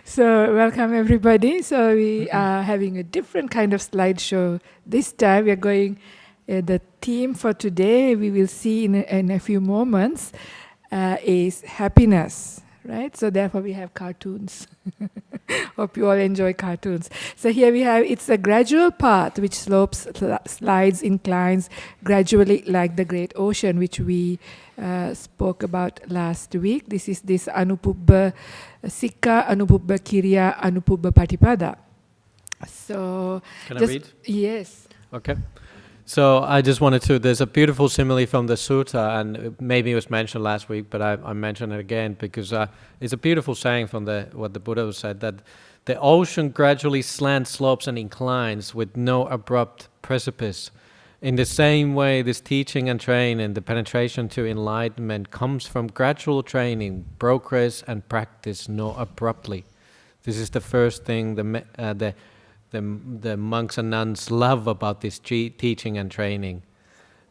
So welcome everybody. So we are having a different kind of slideshow. This time we are going, the theme for today we will see in a few moments is happiness, right? So therefore we have cartoons. Hope you all enjoy cartoons. So here we have, it's a gradual path which slopes, slides, inclines gradually like the great ocean, which we spoke about last week. This is this Anupubba Sikka, Anupubba Kiriya, Anupubba Patipada. So, can I read? Yes. Okay. So I just wanted to, there's a beautiful simile from the sutta, and maybe it was mentioned last week, but I mention it again because it's a beautiful saying from what the Buddha said, that the ocean gradually slants, slopes, and inclines with no abrupt precipice. In the same way, this teaching and training, the penetration to enlightenment, comes from gradual training, progress, and practice, not abruptly. This is the first thing the monks and nuns love about this teaching and training.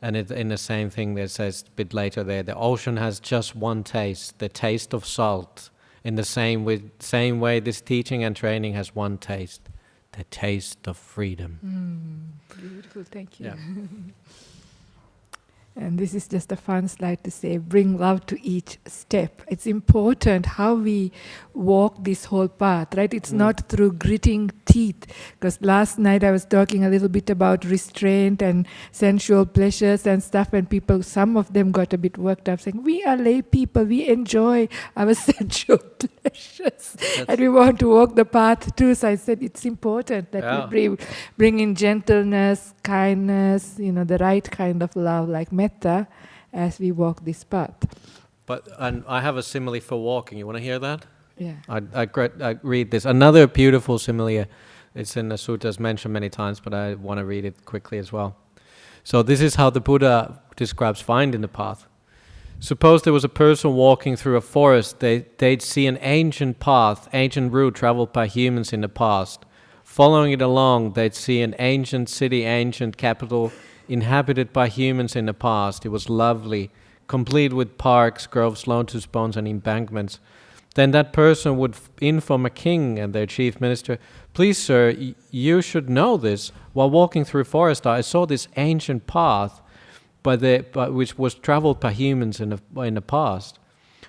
And in the same thing that says a bit later there, the ocean has just one taste, the taste of salt. In the same way, this teaching and training has one taste, the taste of freedom. Beautiful, thank you. Yeah. And this is just a fun slide to say, bring love to each step. It's important how we walk this whole path, right? It's not through gritting teeth. Because last night I was talking a little bit about restraint and sensual pleasures and stuff, and people, some of them got a bit worked up saying, we are lay people, we enjoy our sensual pleasures. And we want to walk the path too. So I said it's important that we bring in gentleness, kindness, the right kind of love, like metta, as we walk this path. And I have a simile for walking. You want to hear that? Yeah. I read this. Another beautiful simile. It's in the suttas mentioned many times, but I want to read it quickly as well. So this is how the Buddha describes finding the path. Suppose there was a person walking through a forest. They'd see an ancient path, ancient route traveled by humans in the past. Following it along, they'd see an ancient city, ancient capital, inhabited by humans in the past. It was lovely, complete with parks, groves, lotus ponds, and embankments. Then that person would inform a king and their chief minister, please sir, you should know this. While walking through forest, I saw this ancient path which was traveled by humans in the past.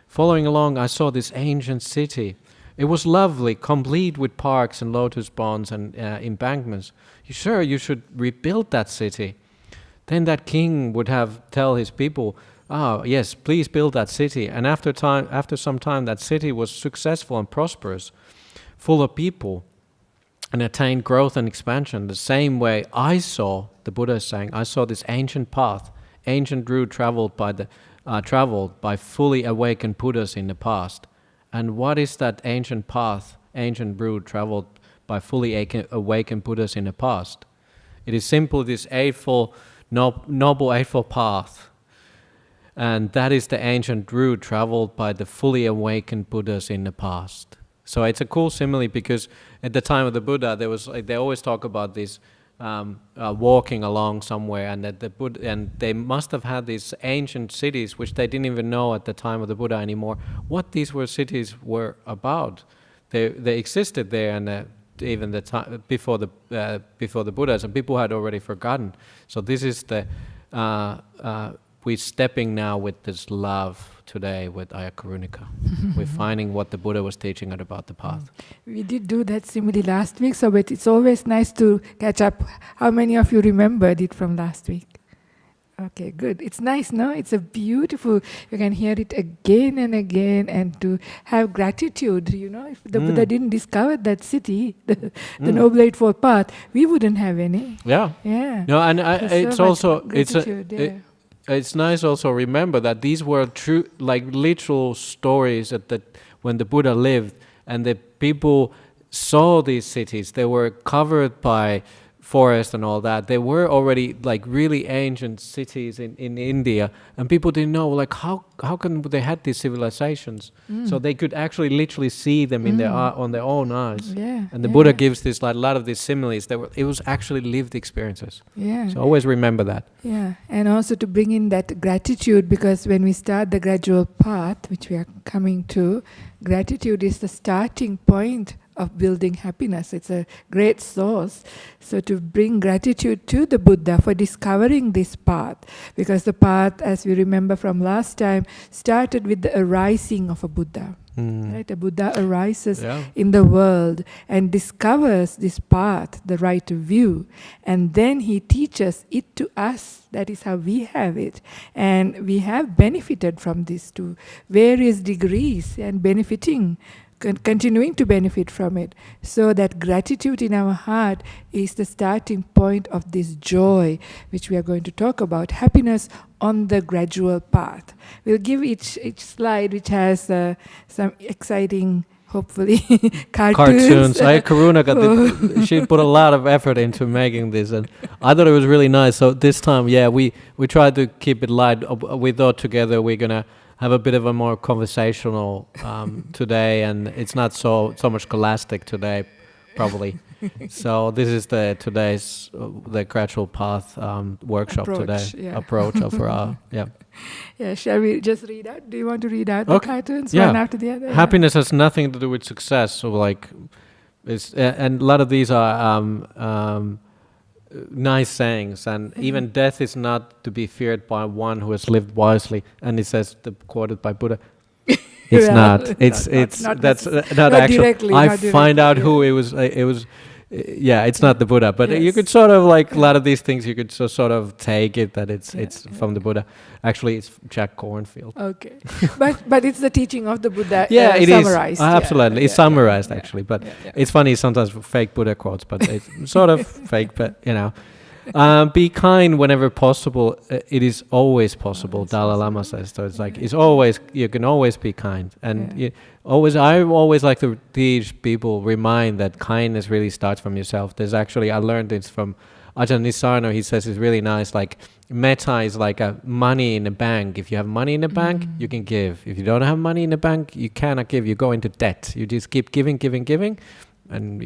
Following along, I saw this ancient city. It was lovely, complete with parks and lotus ponds and embankments. Sir, you should rebuild that city. Then that king would tell his people, yes, please build that city. And after some time, that city was successful and prosperous, full of people, and attained growth and expansion. The same way I saw, the Buddha is saying, I saw this ancient path, ancient route traveled by fully awakened Buddhas in the past. And what is that ancient path, ancient route traveled by fully awakened Buddhas in the past? It is simply this Noble Eightfold Path. And that is the ancient route traveled by the fully awakened Buddhas in the past. So it's a cool simile because at the time of the Buddha, they always talk about this walking along somewhere, and that and they must have had these ancient cities which they didn't even know at the time of the Buddha anymore what these cities were about. They existed there, and even the time before the Buddhas, and people had already forgotten. So this is we're stepping now with this love today with Ayya Karunika. We're finding what the Buddha was teaching us about the path. We did do that simile last week, but it's always nice to catch up. How many of you remembered it from last week? Okay, good. It's nice, no? It's a beautiful, you can hear it again and again, and to have gratitude, if the Buddha didn't discover that city, the Noble Eightfold Path, we wouldn't have any. Yeah. Yeah. No, and it's also, it's nice also remember that these were true, like literal stories when the Buddha lived, and the people saw these cities. They were covered by forest and all that. They were already like really ancient cities in India, and people didn't know how come they had these civilizations. So they could actually literally see them on their own eyes. Yeah, and the Buddha gives this a lot of these similes. It was actually lived experiences. Yeah. So always remember that. Yeah, and also to bring in that gratitude, because when we start the gradual path, which we are coming to, gratitude is the starting point of building happiness. It's a great source. So to bring gratitude to the Buddha for discovering this path, because the path, as we remember from last time, started with the arising of a Buddha. Right? A Buddha arises in the world and discovers this path, the right view, and then he teaches it to us. That is how we have it, and we have benefited from this to various degrees and benefiting, continuing to benefit from it. So that gratitude in our heart is the starting point of this joy, which we are going to talk about, happiness on the gradual path. We'll give each slide, which has some exciting, hopefully, cartoons. Karunika, she put a lot of effort into making this, and I thought it was really nice. So this time, we tried to keep it light. We thought together we're gonna have a bit of a more conversational today, and it's not so much scholastic today, probably. So this is today's the Gradual Path workshop approach of our Yeah, shall we just read out? Do you want to read out the cartoons one after the other? Happiness has nothing to do with success. So like, it's and a lot of these are nice sayings, and even death is not to be feared by one who has lived wisely. And it says, quoted by Buddha, it's not. It's not actually. Directly, I find out who it was. It's not the Buddha, but you could sort of like a lot of these things. You could sort of take it that it's from the Buddha. Actually, it's Jack Cornfield. Okay, but it's the teaching of the Buddha. It summarized. is absolutely. It's summarized actually, but it's funny sometimes fake Buddha quotes, but it's sort of fake. But be kind whenever possible. It is always possible. Dalai Lama says so. It's like you can always be kind, and I always like to teach people, remind that kindness really starts from yourself. There's actually, I learned this from Ajahn Nisarno. He says it's really nice. Like metta is like a money in a bank. If you have money in the bank, you can give. If you don't have money in the bank, you cannot give. You go into debt. You just keep giving, and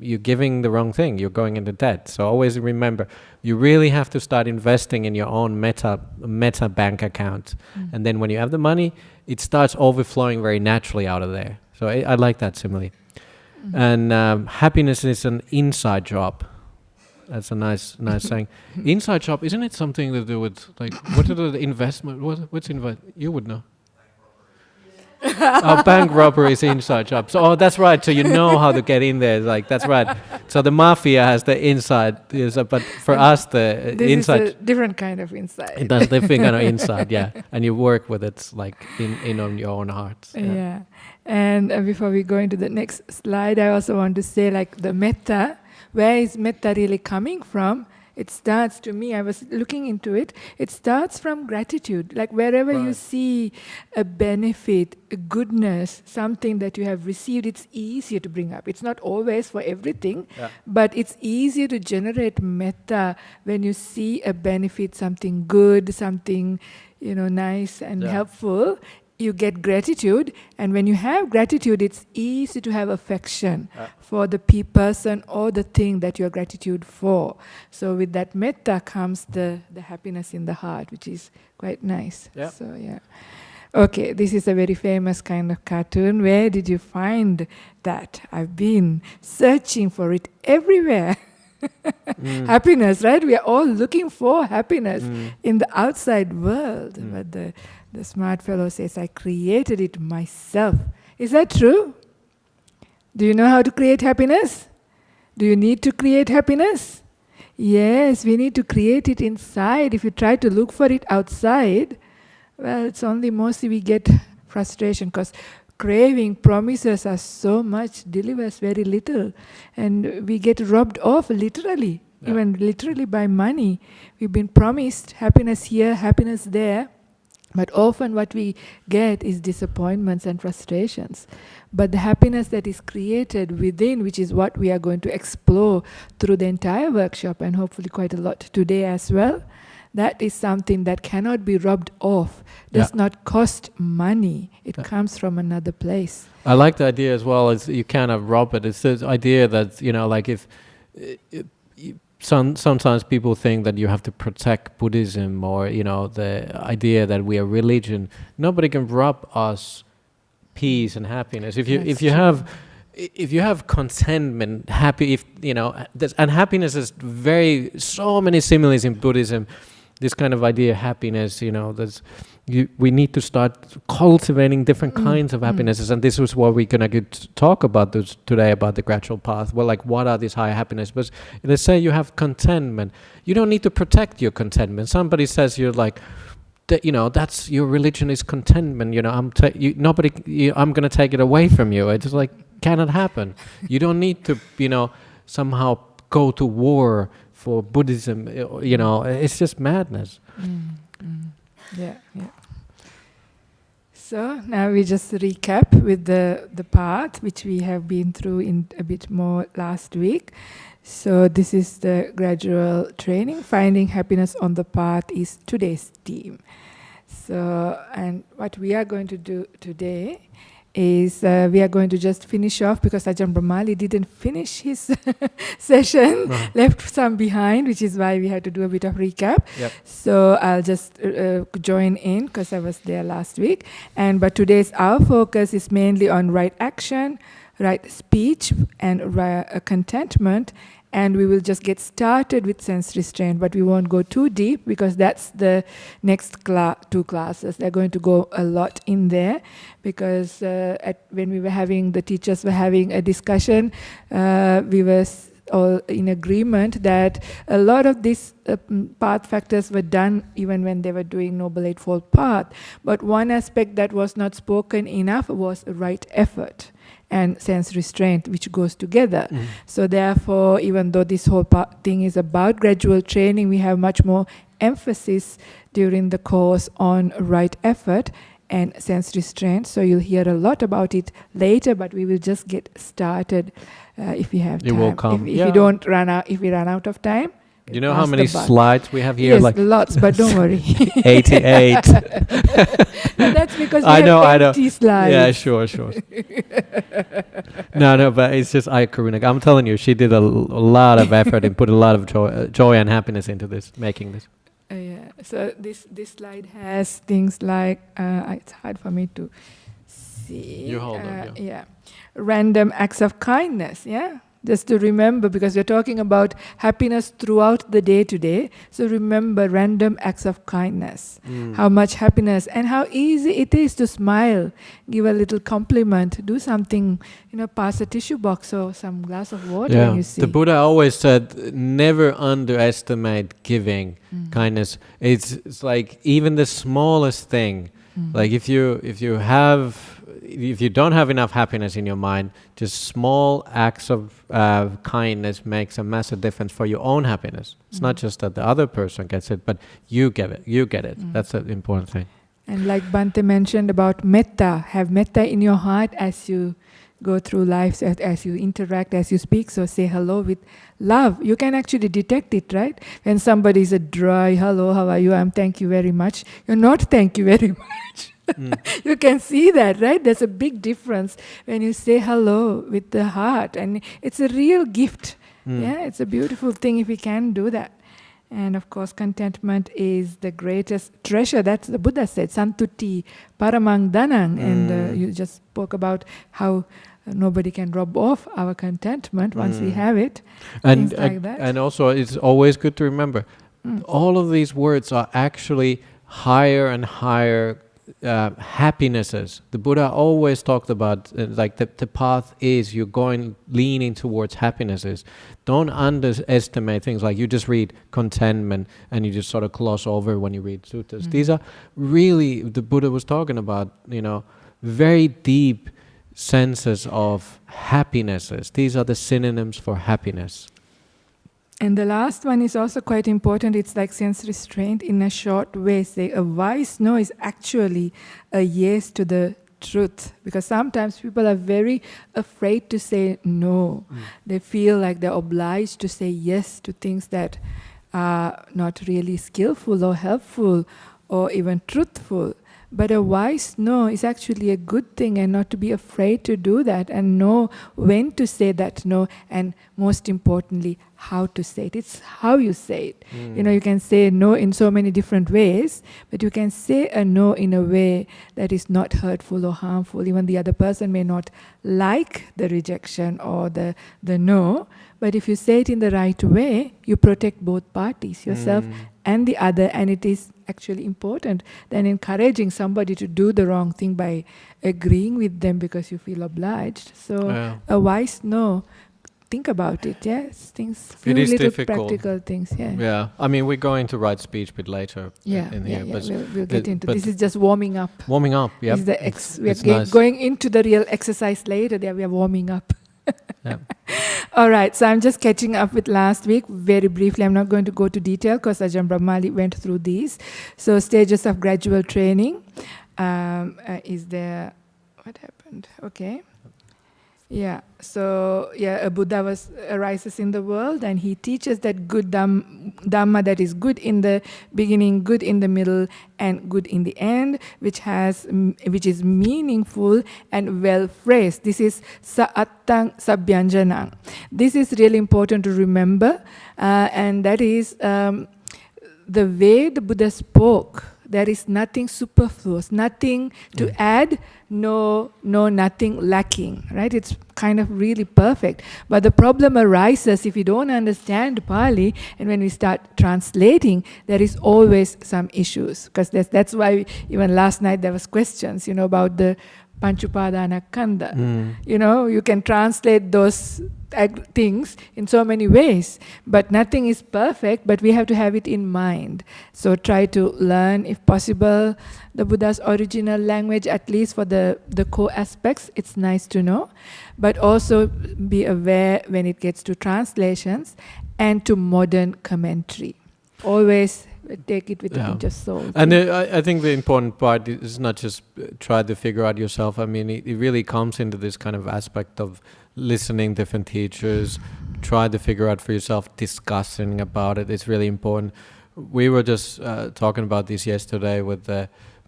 you're giving the wrong thing. You're going into debt. So always remember, you really have to start investing in your own metta bank account. And then when you have the money, it starts overflowing very naturally out of there. So I like that simile. And happiness is an inside job. That's a nice saying. Inside job, isn't it something to do with, like, what are the investment? What's you would know. Bank robbery is inside job. So that's right. So you know how to get in there. Like that's right. So the mafia has the inside, but for us the inside is a different kind of inside. That's different kind of inside, and you work with it like in on your own heart. Yeah. And before we go into the next slide, I also want to say, like, the metta. Where is metta really coming from? It starts, to me, I was looking into it, it starts from gratitude. Like wherever you see a benefit, a goodness, something that you have received, it's easier to bring up. It's not always for everything, but it's easier to generate metta when you see a benefit, something good, something nice and helpful. You get gratitude, and when you have gratitude, it's easy to have affection for the person or the thing that you are gratitude for. So with that metta comes the happiness in the heart, which is quite nice. Okay, this is a very famous kind of cartoon. Where did you find that? I've been searching for it everywhere. Happiness, right? We are all looking for happiness in the outside world, but the smart fellow says, I created it myself. Is that true? Do you know how to create happiness? Do you need to create happiness? Yes, we need to create it inside. If you try to look for it outside, well, it's only mostly we get frustration, because craving promises us so much, delivers very little. And we get robbed off literally, even literally by money. We've been promised happiness here, happiness there. But often what we get is disappointments and frustrations. But the happiness that is created within, which is what we are going to explore through the entire workshop, and hopefully quite a lot today as well, that is something that cannot be robbed off, does not cost money. It comes from another place. I like the idea as well, as you cannot rob it. It's the idea that, like if sometimes people think that you have to protect Buddhism, or the idea that we are religion. Nobody can rob us peace and happiness. If That's you true. have contentment, happy, and happiness is so many similes in Buddhism. This kind of idea of happiness, we need to start cultivating different kinds of happinesses, and this was what we're gonna talk about today, about the gradual path. Well, like, what are these higher happiness? But let's say you have contentment. You don't need to protect your contentment. Somebody says you're like, that's your religion is contentment. I'm gonna take it away from you. It's like cannot happen. You don't need to, somehow go to war for Buddhism. It's just madness. Yeah. So now we just recap with the path which we have been through in a bit more last week. So this is the gradual training. Finding happiness on the path is today's theme. So, and what we are going to do today is we are going to just finish off, because Ajahn Brahmali didn't finish his session, left some behind, which is why we had to do a bit of recap. Yep. So I'll just join in, because I was there last week. But today's our focus is mainly on right action, right speech, and contentment. And we will just get started with sense restraint, but we won't go too deep, because that's the next two classes. They're going to go a lot in there, because when we were the teachers were having a discussion, we were all in agreement that a lot of these path factors were done even when they were doing Noble Eightfold Path. But one aspect that was not spoken enough was right effort and sense restraint, which goes together. So therefore, even though this whole thing is about gradual training, we have much more emphasis during the course on right effort and sense restraint. So you'll hear a lot about it later, but we will just get started if we have time. It will come. If we don't run out, if we run out of time. You know how many slides we have here? Yes, like lots, but don't worry. 88. No, that's because we I know. empty slides. Yeah, sure. No, but it's just Karunika. I'm telling you, she did a lot of effort and put a lot of joy and happiness into this, making this. Yeah. So this slide has things like it's hard for me to see. You hold on. Yeah. Random acts of kindness. Yeah. Just to remember, because we're talking about happiness throughout the day today. So remember random acts of kindness. How much happiness and how easy it is to smile, give a little compliment, do something, pass a tissue box or some glass of water when you see. The Buddha always said, never underestimate giving kindness. It's like even the smallest thing. Like if you don't have enough happiness in your mind, just small acts of kindness makes a massive difference for your own happiness. It's not just that the other person gets it, but you get it. That's an important thing. And like Bhante mentioned about metta, have metta in your heart as you go through life, as you interact, as you speak. So say hello with love. You can actually detect it, right? When somebody is a dry, hello, how are you? Thank you very much. You're not thank you very much. You can see that, right? There's a big difference when you say hello with the heart, and it's a real gift. Yeah, it's a beautiful thing if we can do that. And of course, contentment is the greatest treasure. That's the Buddha said, santuti paramang danang. And you just spoke about how nobody can rob off our contentment once we have it. And things like that. And also, it's always good to remember, all of these words are actually higher and higher happinesses. The Buddha always talked about like the path is you're leaning towards happinesses. Don't underestimate things like you just read contentment and you just sort of gloss over when you read suttas. These are really, the Buddha was talking about, very deep senses of happinesses. These are the synonyms for happiness. And the last one is also quite important. It's like sense restraint in a short way. Say a wise no is actually a yes to the truth. Because sometimes people are very afraid to say no. They feel like they're obliged to say yes to things that are not really skillful or helpful or even truthful. But a wise no is actually a good thing, and not to be afraid to do that, and know when to say that no, and most importantly, how to say it. It's how you say it. You can say no in so many different ways, but you can say a no in a way that is not hurtful or harmful. Even the other person may not like the rejection or the no, but if you say it in the right way, you protect both parties, yourself and the other, and it is actually important than encouraging somebody to do the wrong thing by agreeing with them because you feel obliged. So a wise no, think about it, yes, things, few it is little difficult. practical things, Yeah, I mean, we're going to write speech a bit later in here. Yeah, But we'll get into this. Is just warming up. Warming up, yeah. We are going into the real exercise later. There we are warming up. Yeah. All right, so I'm just catching up with last week very briefly. I'm not going to go to detail because Ajahn Brahmali went through these. So stages of gradual training. Is there... What happened? Okay. Yeah, so a Buddha arises in the world, and he teaches that good Dhamma that is good in the beginning, good in the middle, and good in the end, which is meaningful and well phrased. This is sa'attang sabhyanjanang. This is really important to remember, and that is the way the Buddha spoke. There is nothing superfluous, nothing to add, nothing lacking, right? It's kind of really perfect. But the problem arises if you don't understand Pali, and when we start translating, there is always some issues. Because that's why even last night there was questions, about the Panchupadana Kanda. You can translate those things in so many ways, but nothing is perfect, but we have to have it in mind. So try to learn, if possible, the Buddha's original language, at least for the core aspects. It's nice to know, but also be aware when it gets to translations and to modern commentary. Always take it with a pinch of salt. And I think the important part is not just try to figure out yourself. I mean, it really comes into this kind of aspect of listening different teachers, try to figure out for yourself, discussing about it. It's really important. We were just talking about this yesterday with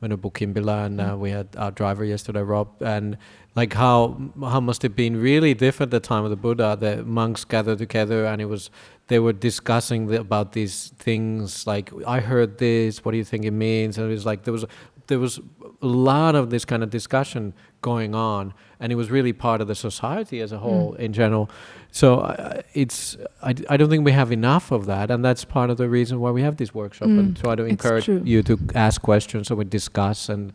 Venerable Kimbila, and we had our driver yesterday, Rob, and like how must it have been really different at the time of the Buddha. The monks gathered together, and they were discussing about these things, like, I heard this, what do you think it means? And it was like there was a lot of this kind of discussion going on, and it was really part of the society as a whole in general. So I don't think we have enough of that, and that's part of the reason why we have this workshop and try to encourage you to ask questions so we discuss, and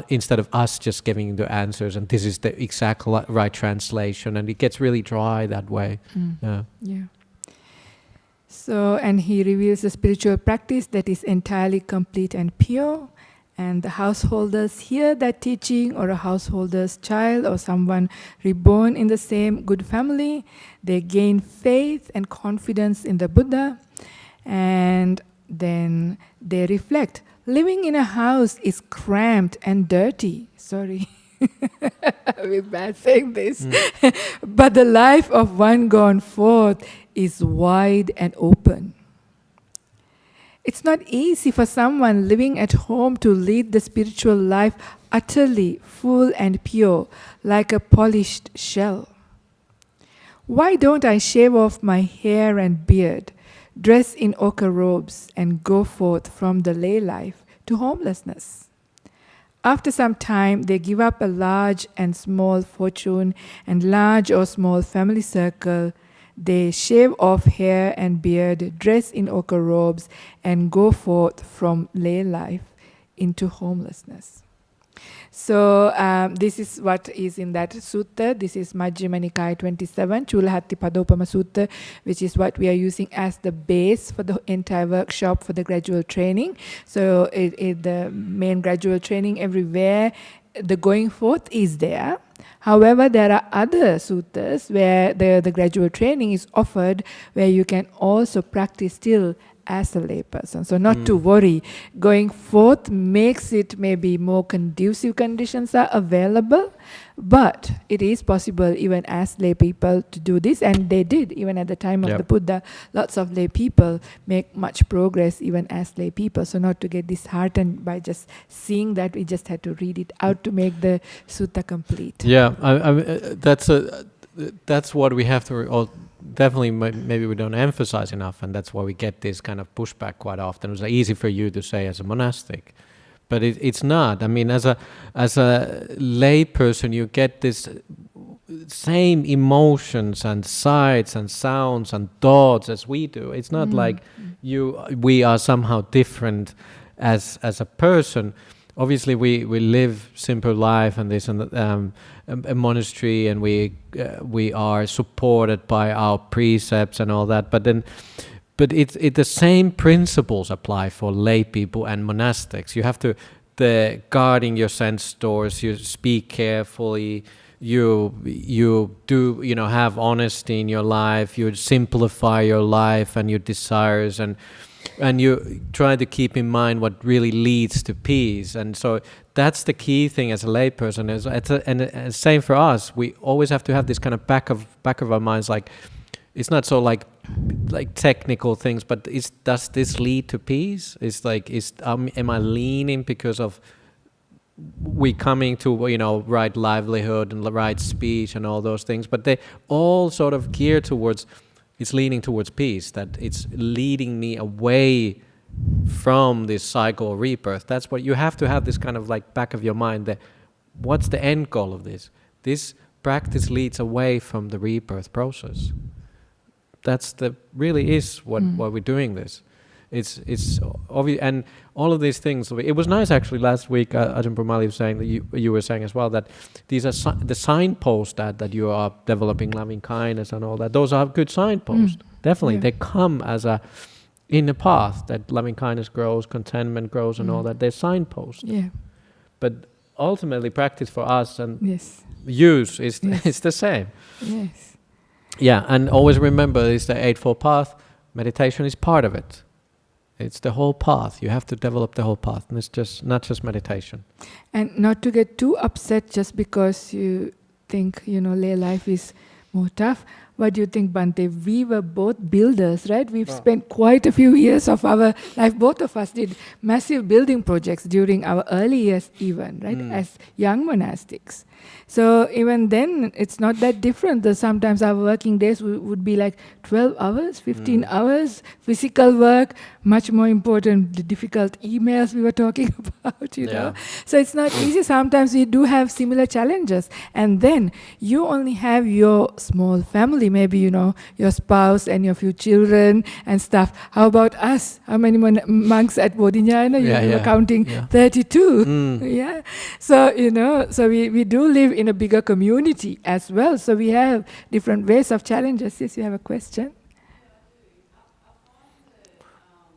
instead of us just giving the answers and this is the exact right translation, and it gets really dry that way. Yeah. So, and he reveals a spiritual practice that is entirely complete and pure, and the householders hear that teaching, or a householder's child or someone reborn in the same good family, they gain faith and confidence in the Buddha, and then they reflect. Living in a house is cramped and dirty. Sorry. We're bad saying this. But the life of one gone forth is wide and open. It's not easy for someone living at home to lead the spiritual life utterly full and pure, like a polished shell. Why don't I shave off my hair and beard, dress in ochre robes, and go forth from the lay life to homelessness? After some time, they give up a large and small fortune and large or small family circle. They shave off hair and beard, dress in ochre robes, and go forth from lay life into homelessness. So this is what is in that sutta. This is Majjhima Nikaya 27, Chulahatti Padopama Sutta, which is what we are using as the base for the entire workshop for the gradual training. So the main gradual training everywhere, the going forth is there. However, there are other suttas where the gradual training is offered, where you can also practice still as a layperson. So not to worry. Going forth makes it maybe more conducive conditions are available, but it is possible even as lay people to do this, and they did even at the time of the Buddha. Lots of lay people make much progress even as lay people. So not to get disheartened by just seeing that, we just had to read it out to make the sutta complete. Yeah, that's what we have to definitely. Maybe we don't emphasize enough, and that's why we get this kind of pushback quite often. It's easy for you to say as a monastic, but it's not. I mean, as a lay person, you get this same emotions and sights and sounds and thoughts as we do. It's not like we are somehow different as a person. Obviously, we live simple life and this and a monastery, and we are supported by our precepts and all that. But the same principles apply for lay people and monastics. You have to guarding your sense doors. You speak carefully. You do have honesty in your life. You simplify your life and your desires and you try to keep in mind what really leads to peace. And so that's the key thing as a layperson. And same for us. We always have to have this kind of back of our minds, like it's not so like technical things, but does this lead to peace? It's like am I leaning because of we coming to right livelihood and right speech and all those things, but they all sort of gear towards. It's leaning towards peace, that it's leading me away from this cycle of rebirth. That's what you have to have, this kind of like back of your mind, that what's the end goal of this? This practice leads away from the rebirth process. That's really is what we're doing this. It's obvious, and all of these things. It was nice actually last week. Ajahn Brahmali was saying that you were saying as well that these are the signposts that you are developing loving kindness and all that. Those are good signposts. Definitely, they come as in the path that loving kindness grows, contentment grows, and all that. They're signposts. Yeah. But ultimately, practice for us and use is it's the same. Yes. Yeah, and always remember, it's the Eightfold Path. Meditation is part of it. It's the whole path. You have to develop the whole path, and it's just not just meditation. And not to get too upset just because you think lay life is more tough. What do you think, Bhante? We were both builders, right? We've spent quite a few years of our life. Both of us did massive building projects during our early years, even, right? As young monastics. So even then, it's not that different. Sometimes our working days would be like 12 hours, 15 hours, physical work, much more important, the difficult emails we were talking about, know. So it's not easy. Sometimes we do have similar challenges. And then you only have your small family, maybe, your spouse and your few children and stuff. How about us? How many monks at Bodhinyana? You were counting 32. Yeah. So, so we do live in a bigger community as well. So we have different ways of challenges. Yes, you have a question?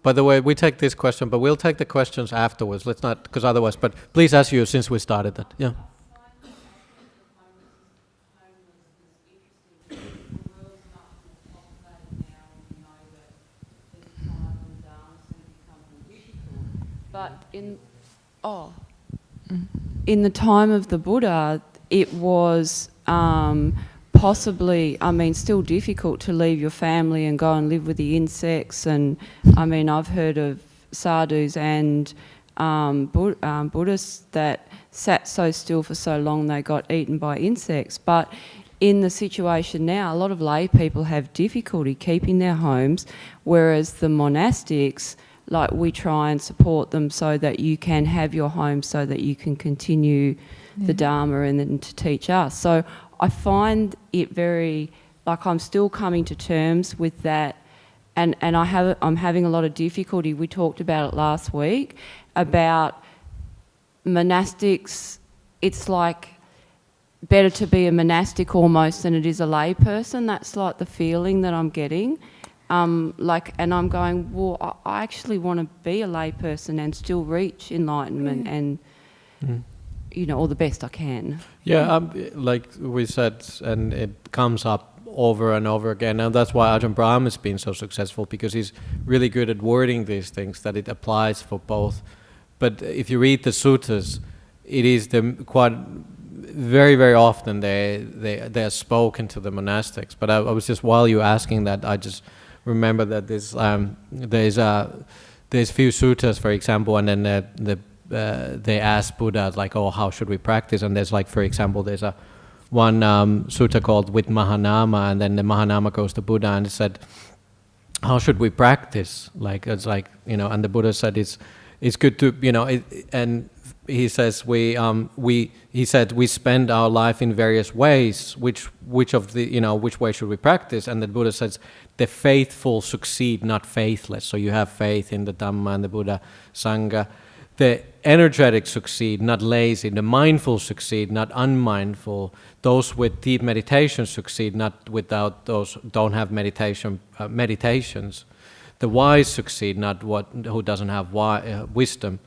By the way, we take this question, but we'll take the questions afterwards. Let's not, because otherwise, but please ask you since we started that. Yeah. But in the time of the Buddha, it was possibly, still difficult to leave your family and go and live with the insects. And I've heard of sadhus and Buddhists that sat so still for so long they got eaten by insects. But in the situation now, a lot of lay people have difficulty keeping their homes, whereas the monastics, like, we try and support them so that you can have your home, so that you can continue the Dhamma and then to teach us. So I find it very, I'm still coming to terms with that, and I'm having a lot of difficulty. We talked about it last week, about monastics. It's like better to be a monastic almost than it is a lay person. That's like the feeling that I'm getting. And I'm going, well, I actually want to be a lay person and still reach enlightenment and, all the best I can. Yeah, like we said, and it comes up over and over again. And that's why Ajahn Brahm has been so successful, because he's really good at wording these things, that it applies for both. But if you read the suttas, it is very, very often they are spoken to the monastics. But I was just, while you asking that, I just remember that there's few suttas, for example, and then they ask Buddha, like, oh, how should we practice? And there's, like, for example, there's one sutta called with Mahanama, and then the Mahanama goes to Buddha and said, how should we practice? Like, it's like, and the Buddha said it's good to, and he says we spend our life in various ways. Which way should we practice? And the Buddha says, the faithful succeed, not faithless. So you have faith in the Dhamma and the Buddha, Sangha. The energetic succeed, not lazy. The mindful succeed, not unmindful. Those with deep meditation succeed, not without those don't have meditations. The wise succeed, not who doesn't have wisdom.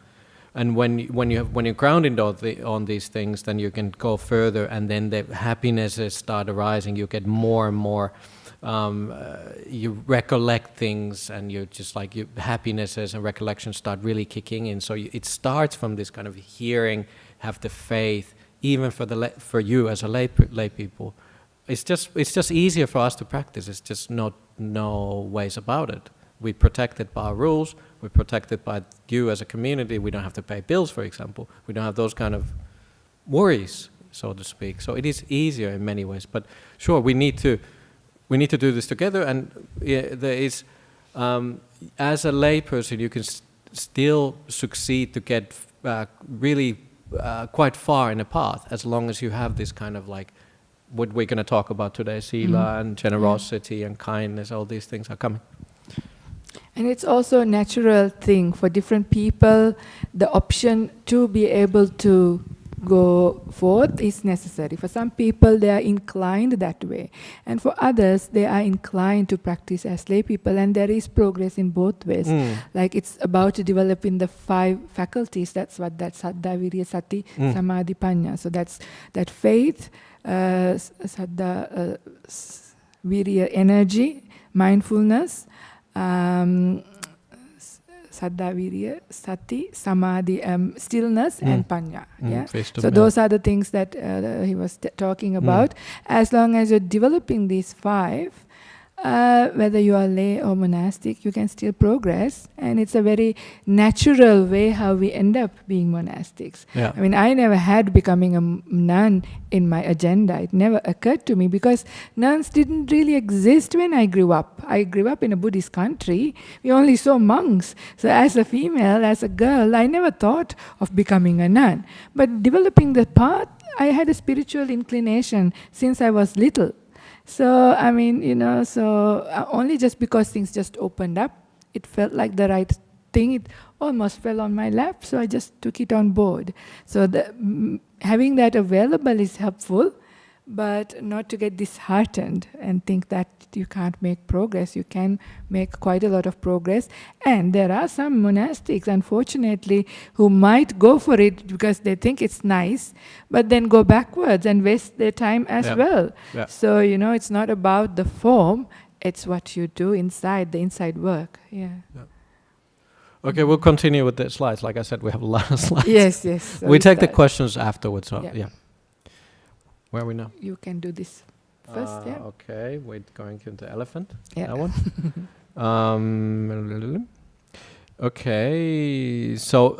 And when you're grounded on these things, then you can go further, and then the happinesses start arising. You get more and more. You recollect things, and you just like your happinesses and recollections start really kicking in. So it starts from this kind of hearing, have the faith, even for you as a lay people. It's just easier for us to practice. It's just no ways about it. We're protected by our rules. We're protected by you as a community. We don't have to pay bills, for example. We don't have those kind of worries, so to speak. So it is easier in many ways. But sure, we need to do this together. And there is, as a layperson, you can still succeed to get really quite far in a path, as long as you have this kind of like what we're going to talk about today, sila and generosity and kindness. All these things are coming. And it's also a natural thing for different people. The option to be able to go forth is necessary. For some people, they are inclined that way. And for others, they are inclined to practice as lay people. And there is progress in both ways. Like it's about to develop in the 5 faculties. That's what that Saddha, Virya, Sati, Samadhi, Panya. So that's that faith, Saddha, Virya, energy, mindfulness, Saddha, Virya, Sati, Samadhi, stillness, and Panya. So those are the things that he was talking about. As long as you're developing these 5, whether you are lay or monastic, you can still progress. And it's a very natural way how we end up being monastics. I mean, I never had becoming a nun in my agenda. It never occurred to me, because nuns didn't really exist when I grew up. I grew up in a Buddhist country. We only saw monks. So as a female, as a girl, I never thought of becoming a nun. But developing the path, I had a spiritual inclination since I was little. So, I mean, only just because things just opened up, it felt like the right thing. It almost fell on my lap, so I just took it on board. So having that available is helpful, but not to get disheartened and think that you can't make progress. You can make quite a lot of progress. And there are some monastics, unfortunately, who might go for it because they think it's nice, but then go backwards and waste their time as well. So, it's not about the form, it's what you do inside, the inside work. Okay, we'll continue with the slides. Like I said, we have a lot of slides. Yes. So we take the questions afterwards. So, Where are we now? You can do this first, Okay, we're going into elephant. Yeah. That one. Okay, so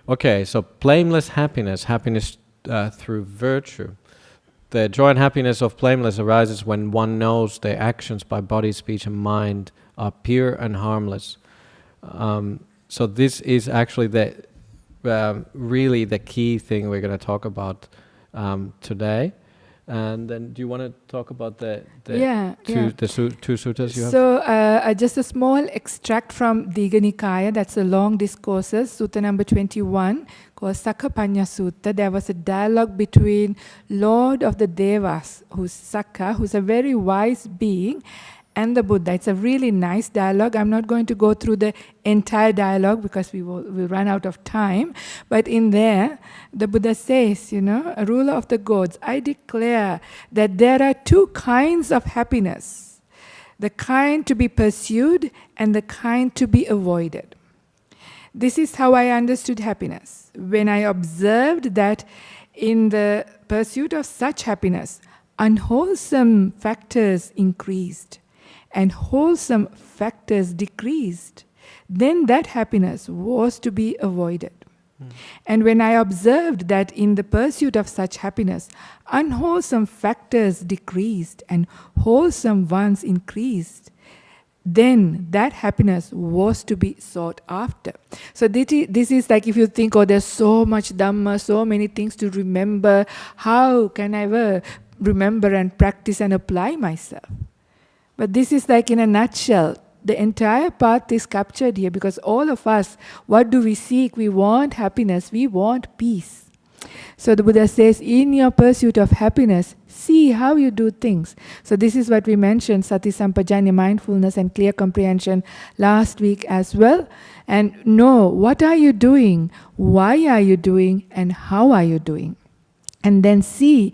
Okay, so blameless happiness through virtue. The joy and happiness of blameless arises when one knows their actions by body, speech, and mind are pure and harmless. So this is actually really the key thing we're going to talk about today. And then do you want to talk about the two suttas you have? So just a small extract from Digha Nikaya, that's a long discourses, sutta number 21, called Sakkapanya Sutta. There was a dialogue between Lord of the Devas, who's Sakka, who's a very wise being, and the Buddha. It's a really nice dialogue. I'm not going to go through the entire dialogue because we'll run out of time. But in there, the Buddha says, a ruler of the gods, I declare that there are two kinds of happiness. The kind to be pursued and the kind to be avoided. This is how I understood happiness. When I observed that in the pursuit of such happiness, unwholesome factors increased and wholesome factors decreased, then that happiness was to be avoided. And when I observed that in the pursuit of such happiness, unwholesome factors decreased and wholesome ones increased, then that happiness was to be sought after. So this is like if you think, there's so much Dhamma, so many things to remember, how can I ever remember and practice and apply myself? But this is like in a nutshell. The entire path is captured here because all of us, what do we seek? We want happiness, we want peace. So the Buddha says, in your pursuit of happiness, see how you do things. So this is what we mentioned, Sati Sampajanya, mindfulness and clear comprehension last week as well. And know, what are you doing? Why are you doing? And how are you doing? And then see,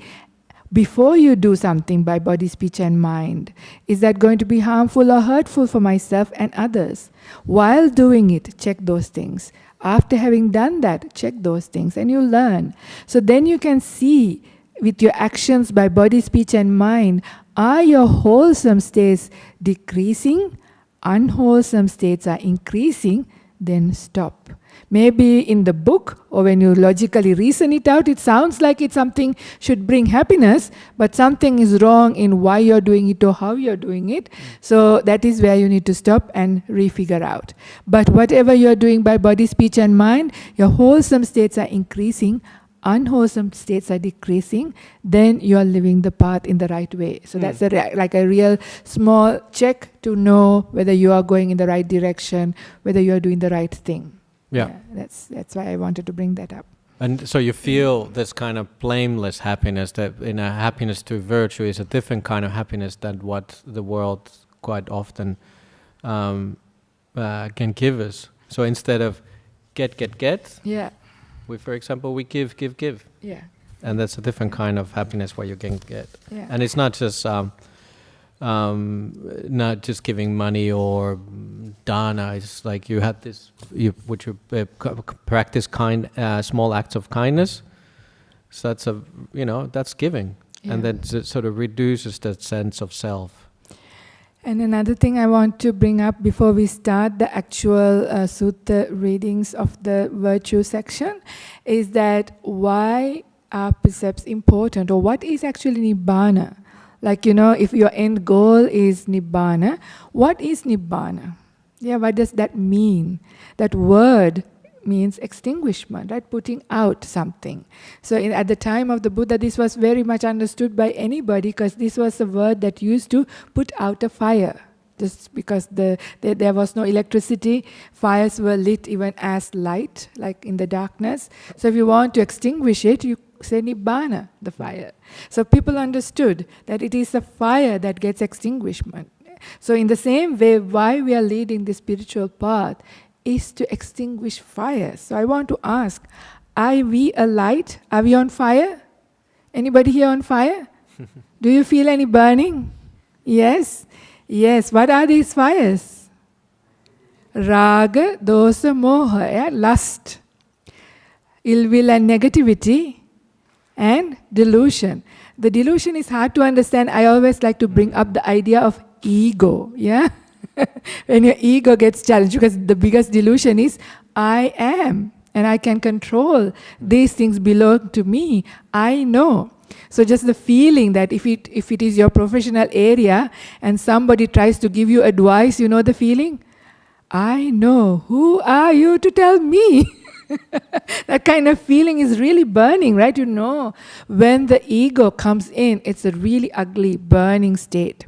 before you do something by body, speech and mind, is that going to be harmful or hurtful for myself and others? While doing it, check those things. After having done that, check those things and you learn. So then you can see with your actions by body, speech and mind, are your wholesome states decreasing? Unwholesome states are increasing? Then stop. Maybe in the book or when you logically reason it out, it sounds like it's something should bring happiness, but something is wrong in why you're doing it or how you're doing it. So that is where you need to stop and refigure out. But whatever you're doing by body, speech and mind, your wholesome states are increasing, unwholesome states are decreasing, then you are living the path in the right way. So that's like a real small check to know whether you are going in the right direction, whether you are doing the right thing. Yeah. That's why I wanted to bring that up. And so you feel this kind of blameless happiness, that in a happiness to virtue is a different kind of happiness than what the world quite often can give us. So instead of get, Yeah. we, for example, we give. Yeah. And that's a different kind of happiness where you can get. Yeah. And it's not just giving money or dana. It's like you had this, practice small acts of kindness. So that's that's giving, and then it sort of reduces that sense of self. And another thing I want to bring up before we start the actual sutta readings of the virtue section is that why are precepts important, or what is actually Nibbana? Like, if your end goal is Nibbana, what is Nibbana? Yeah, what does that mean? That word means extinguishment, right? Putting out something. So at the time of the Buddha, this was very much understood by anybody because this was a word that used to put out a fire. Just because there was no electricity, fires were lit even as light, like in the darkness. So if you want to extinguish it, you say Nibbana, the fire. So people understood that it is the fire that gets extinguishment. So in the same way, why we are leading the spiritual path is to extinguish fire. So I want to ask, are we a light? Are we on fire? Anybody here on fire? Do you feel any burning? Yes? Yes. What are these fires? Raga, dosa, moha, lust, ill will and negativity, and delusion. The delusion is hard to understand. I always like to bring up the idea of ego, yeah? When your ego gets challenged, because the biggest delusion is, I am, and I can control. These things belong to me. I know. So just the feeling that if it is your professional area and somebody tries to give you advice, you know the feeling? I know. Who are you to tell me? That kind of feeling is really burning, right? When the ego comes in, it's a really ugly, burning state.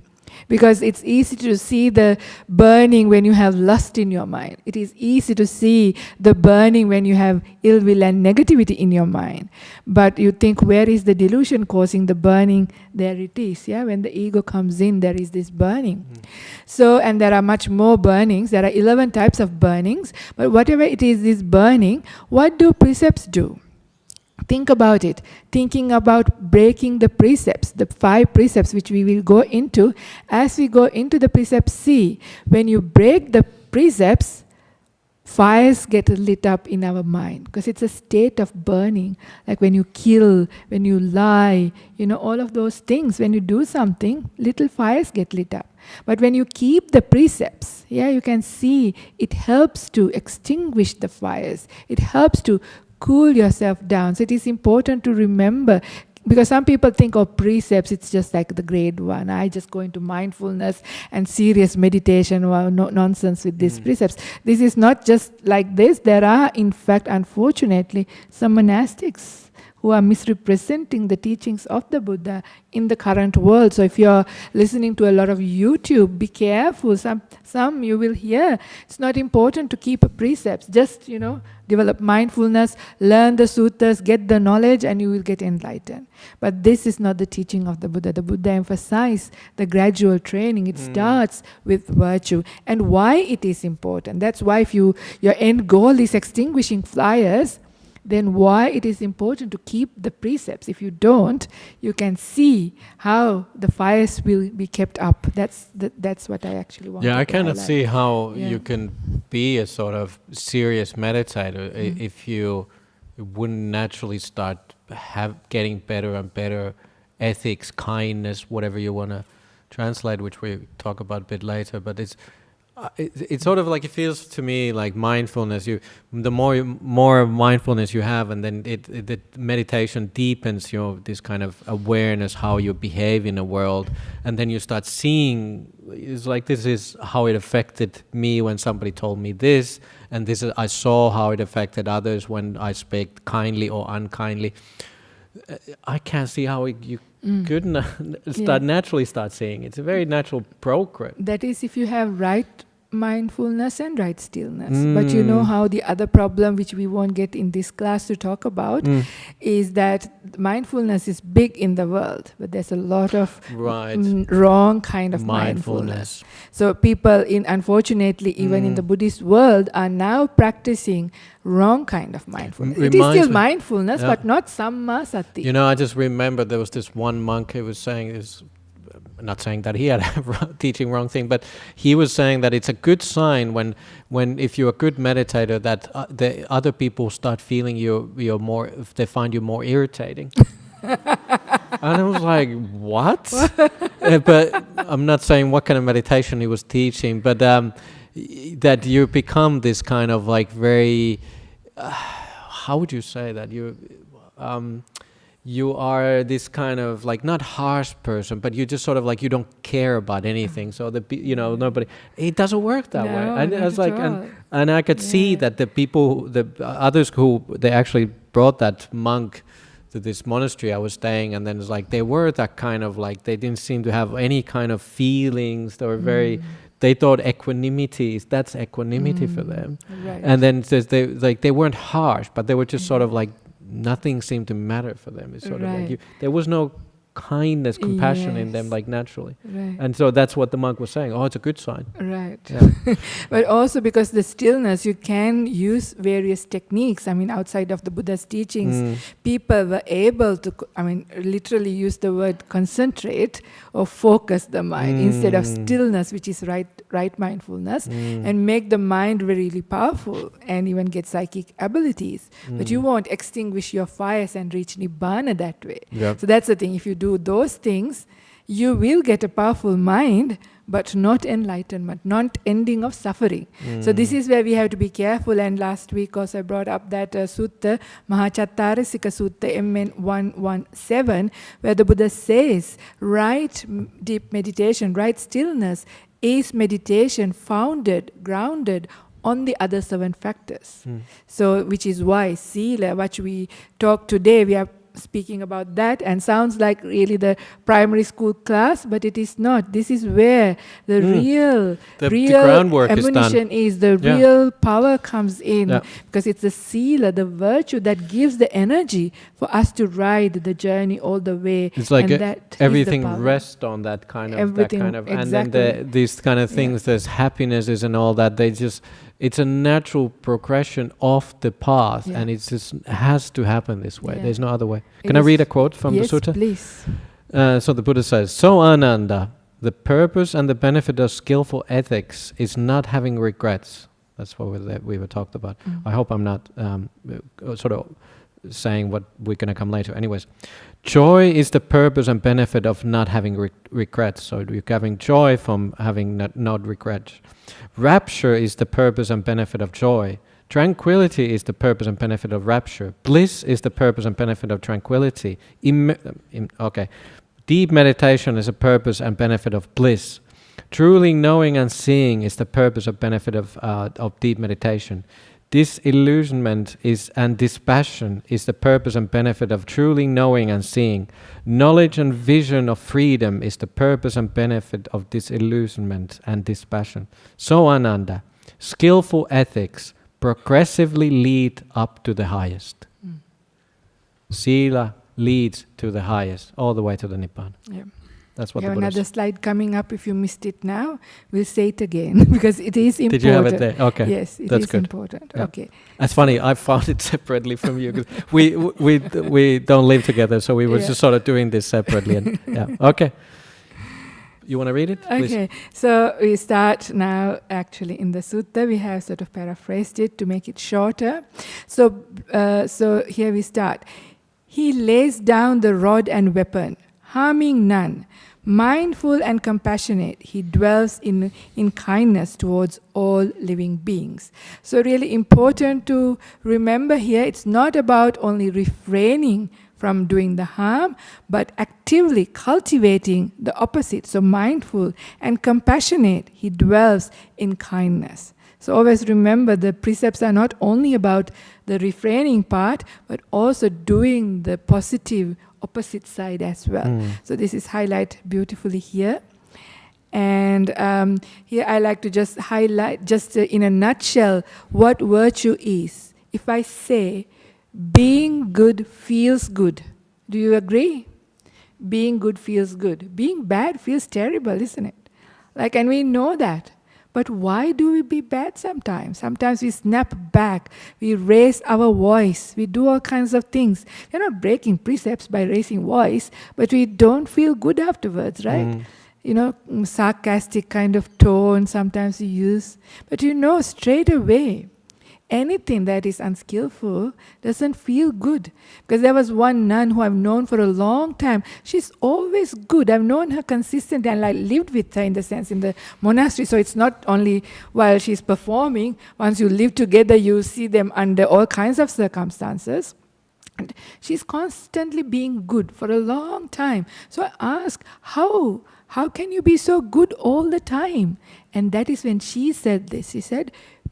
Because it's easy to see the burning when you have lust in your mind. It is easy to see the burning when you have ill will and negativity in your mind. But you think, where is the delusion causing the burning? There it is. Yeah, when the ego comes in, there is this burning. So, and there are much more burnings. There are 11 types of burnings. But whatever it is, this burning, what do precepts do? Think about it. Thinking about breaking the precepts, the 5 precepts which we will go into. As we go into the precept C, when you break the precepts, fires get lit up in our mind because it's a state of burning. Like when you kill, when you lie, all of those things. When you do something, little fires get lit up. But when you keep the precepts, you can see it helps to extinguish the fires. It helps to cool yourself down. So it is important to remember, because some people think of precepts, it's just like the grade 1. I just go into mindfulness and serious meditation. Wow, no nonsense with these precepts. This is not just like this. There are, in fact, unfortunately, some monastics who are misrepresenting the teachings of the Buddha in the current world. So if you're listening to a lot of YouTube, be careful. Some you will hear. It's not important to keep precepts. Just, develop mindfulness, learn the suttas, get the knowledge, and you will get enlightened. But this is not the teaching of the Buddha. The Buddha emphasized the gradual training. It starts with virtue. And why it is important. That's why if your end goal is extinguishing fires, then why it is important to keep the precepts. If you don't, you can see how the fires will be kept up. That's what I actually want to highlight. I cannot see how you can be a sort of serious meditator if you wouldn't naturally start getting better and better ethics, kindness, whatever you want to translate, which we talk about a bit later. But it's sort of like, it feels to me like mindfulness. The more mindfulness you have, and then the meditation deepens this kind of awareness how you behave in the world, and then you start seeing. It's like, this is how it affected me when somebody told me this, and this is, I saw how it affected others when I spake kindly or unkindly. I can't see how you couldn't naturally start seeing. It's a very natural progress. That is, if you have right mindfulness and right stillness. But you know how the other problem, which we won't get in this class to talk about, is that mindfulness is big in the world, but there's a lot of wrong kind of mindfulness. So people, unfortunately, even in the Buddhist world, are now practicing wrong kind of mindfulness. It is still mindfulness, but not samma sati. I just remember there was this one monk who was saying, not saying that he had teaching wrong thing, but he was saying that it's a good sign when if you're a good meditator, that the other people start feeling you're more, if they find you more irritating. And I was like, what? But I'm not saying what kind of meditation he was teaching, but that you become this kind of like very, how would you say that? You are this kind of like, not harsh person, but you just sort of like, you don't care about anything. So nobody, it doesn't work that way. And I was like, and I could see that the people, the others who, they actually brought that monk to this monastery I was staying, and then it's like, they were that kind of like, they didn't seem to have any kind of feelings. They were very, they thought equanimity, that's equanimity for them. Right. And then it says they weren't harsh, but they were just sort of like, nothing seemed to matter for them. It's sort of like there was no kindness, compassion in them, like naturally. And so that's what the monk was saying. Oh, it's a good sign. Right. Yeah. But also because the stillness, you can use various techniques. I mean, outside of the Buddha's teachings, people were able to, literally use the word concentrate or focus the mind instead of stillness, which is right mindfulness, and make the mind really powerful and even get psychic abilities. But you won't extinguish your fires and reach Nibbana that way. Yep. So that's the thing. If you do those things, you will get a powerful mind, but not enlightenment, not ending of suffering. So this is where we have to be careful. And last week also I brought up that sutta, Mahachattarasika Sutta, MN 117, where the Buddha says, right deep meditation, right stillness is meditation grounded on the other 7 factors. So which is why Sila, what we talk today, we are speaking about that, and sounds like really the primary school class, but it is not. This is where the real the groundwork ammunition is, the real power comes in, because it's the sila, the virtue that gives the energy for us to ride the journey all the way. It's like that everything rests on that kind of, exactly. and then these kind of things, there's happinesses and all that. It's a natural progression of the path, and it just has to happen this way. There's no other way. Can I read a quote from the sutta? Yes, please. So the Buddha says, "So Ananda, the purpose and the benefit of skillful ethics is not having regrets." That's what we were talked about. I hope I'm not sort of saying what we're going to come later. Anyways, joy is the purpose and benefit of not having regrets. So you're having joy from having not regrets. Rapture is the purpose and benefit of joy. Tranquility is the purpose and benefit of rapture. Bliss is the purpose and benefit of tranquility. Deep meditation is a purpose and benefit of bliss. Truly knowing and seeing is the purpose and benefit of deep meditation. Disillusionment and dispassion is the purpose and benefit of truly knowing and seeing. Knowledge and vision of freedom is the purpose and benefit of disillusionment and dispassion. So Ananda, skillful ethics progressively lead up to the highest. Sila leads to the highest, all the way to the Nibbana. Yeah. That's what we have the Buddha another slide coming up. If you missed it now, we'll say it again because it is important. Did you have it there? Okay. Yes, it is important. Yeah. Okay. That's funny. I found it separately from you. 'Cause we don't live together, so we were just sort of doing this separately. And okay. You want to read it? Please? Okay. So we start now. Actually, in the sutta, we have sort of paraphrased it to make it shorter. So here we start. He lays down the rod and weapon, harming none. Mindful and compassionate, he dwells in kindness towards all living beings. So really important to remember here, it's not about only refraining from doing the harm, but actively cultivating the opposite. So mindful and compassionate, he dwells in kindness. So always remember, the precepts are not only about the refraining part, but also doing the positive opposite side as well. So this is highlighted beautifully here. And here I like to just highlight, just in a nutshell, what virtue is. If I say, being good feels good, do you agree? Being good feels good. Being bad feels terrible, isn't it? And we know that. But why do we be bad sometimes? Sometimes we snap back, we raise our voice, we do all kinds of things. We're not breaking precepts by raising voice, but we don't feel good afterwards, right? Sarcastic kind of tone sometimes we use. But straight away, anything that is unskillful doesn't feel good. Because there was one nun who I've known for a long time. She's always good. I've known her consistently and lived with her in the sense in the monastery. So it's not only while she's performing. Once you live together, you see them under all kinds of circumstances. And she's constantly being good for a long time. So I ask, how can you be so good all the time? And that is when she said this. She said,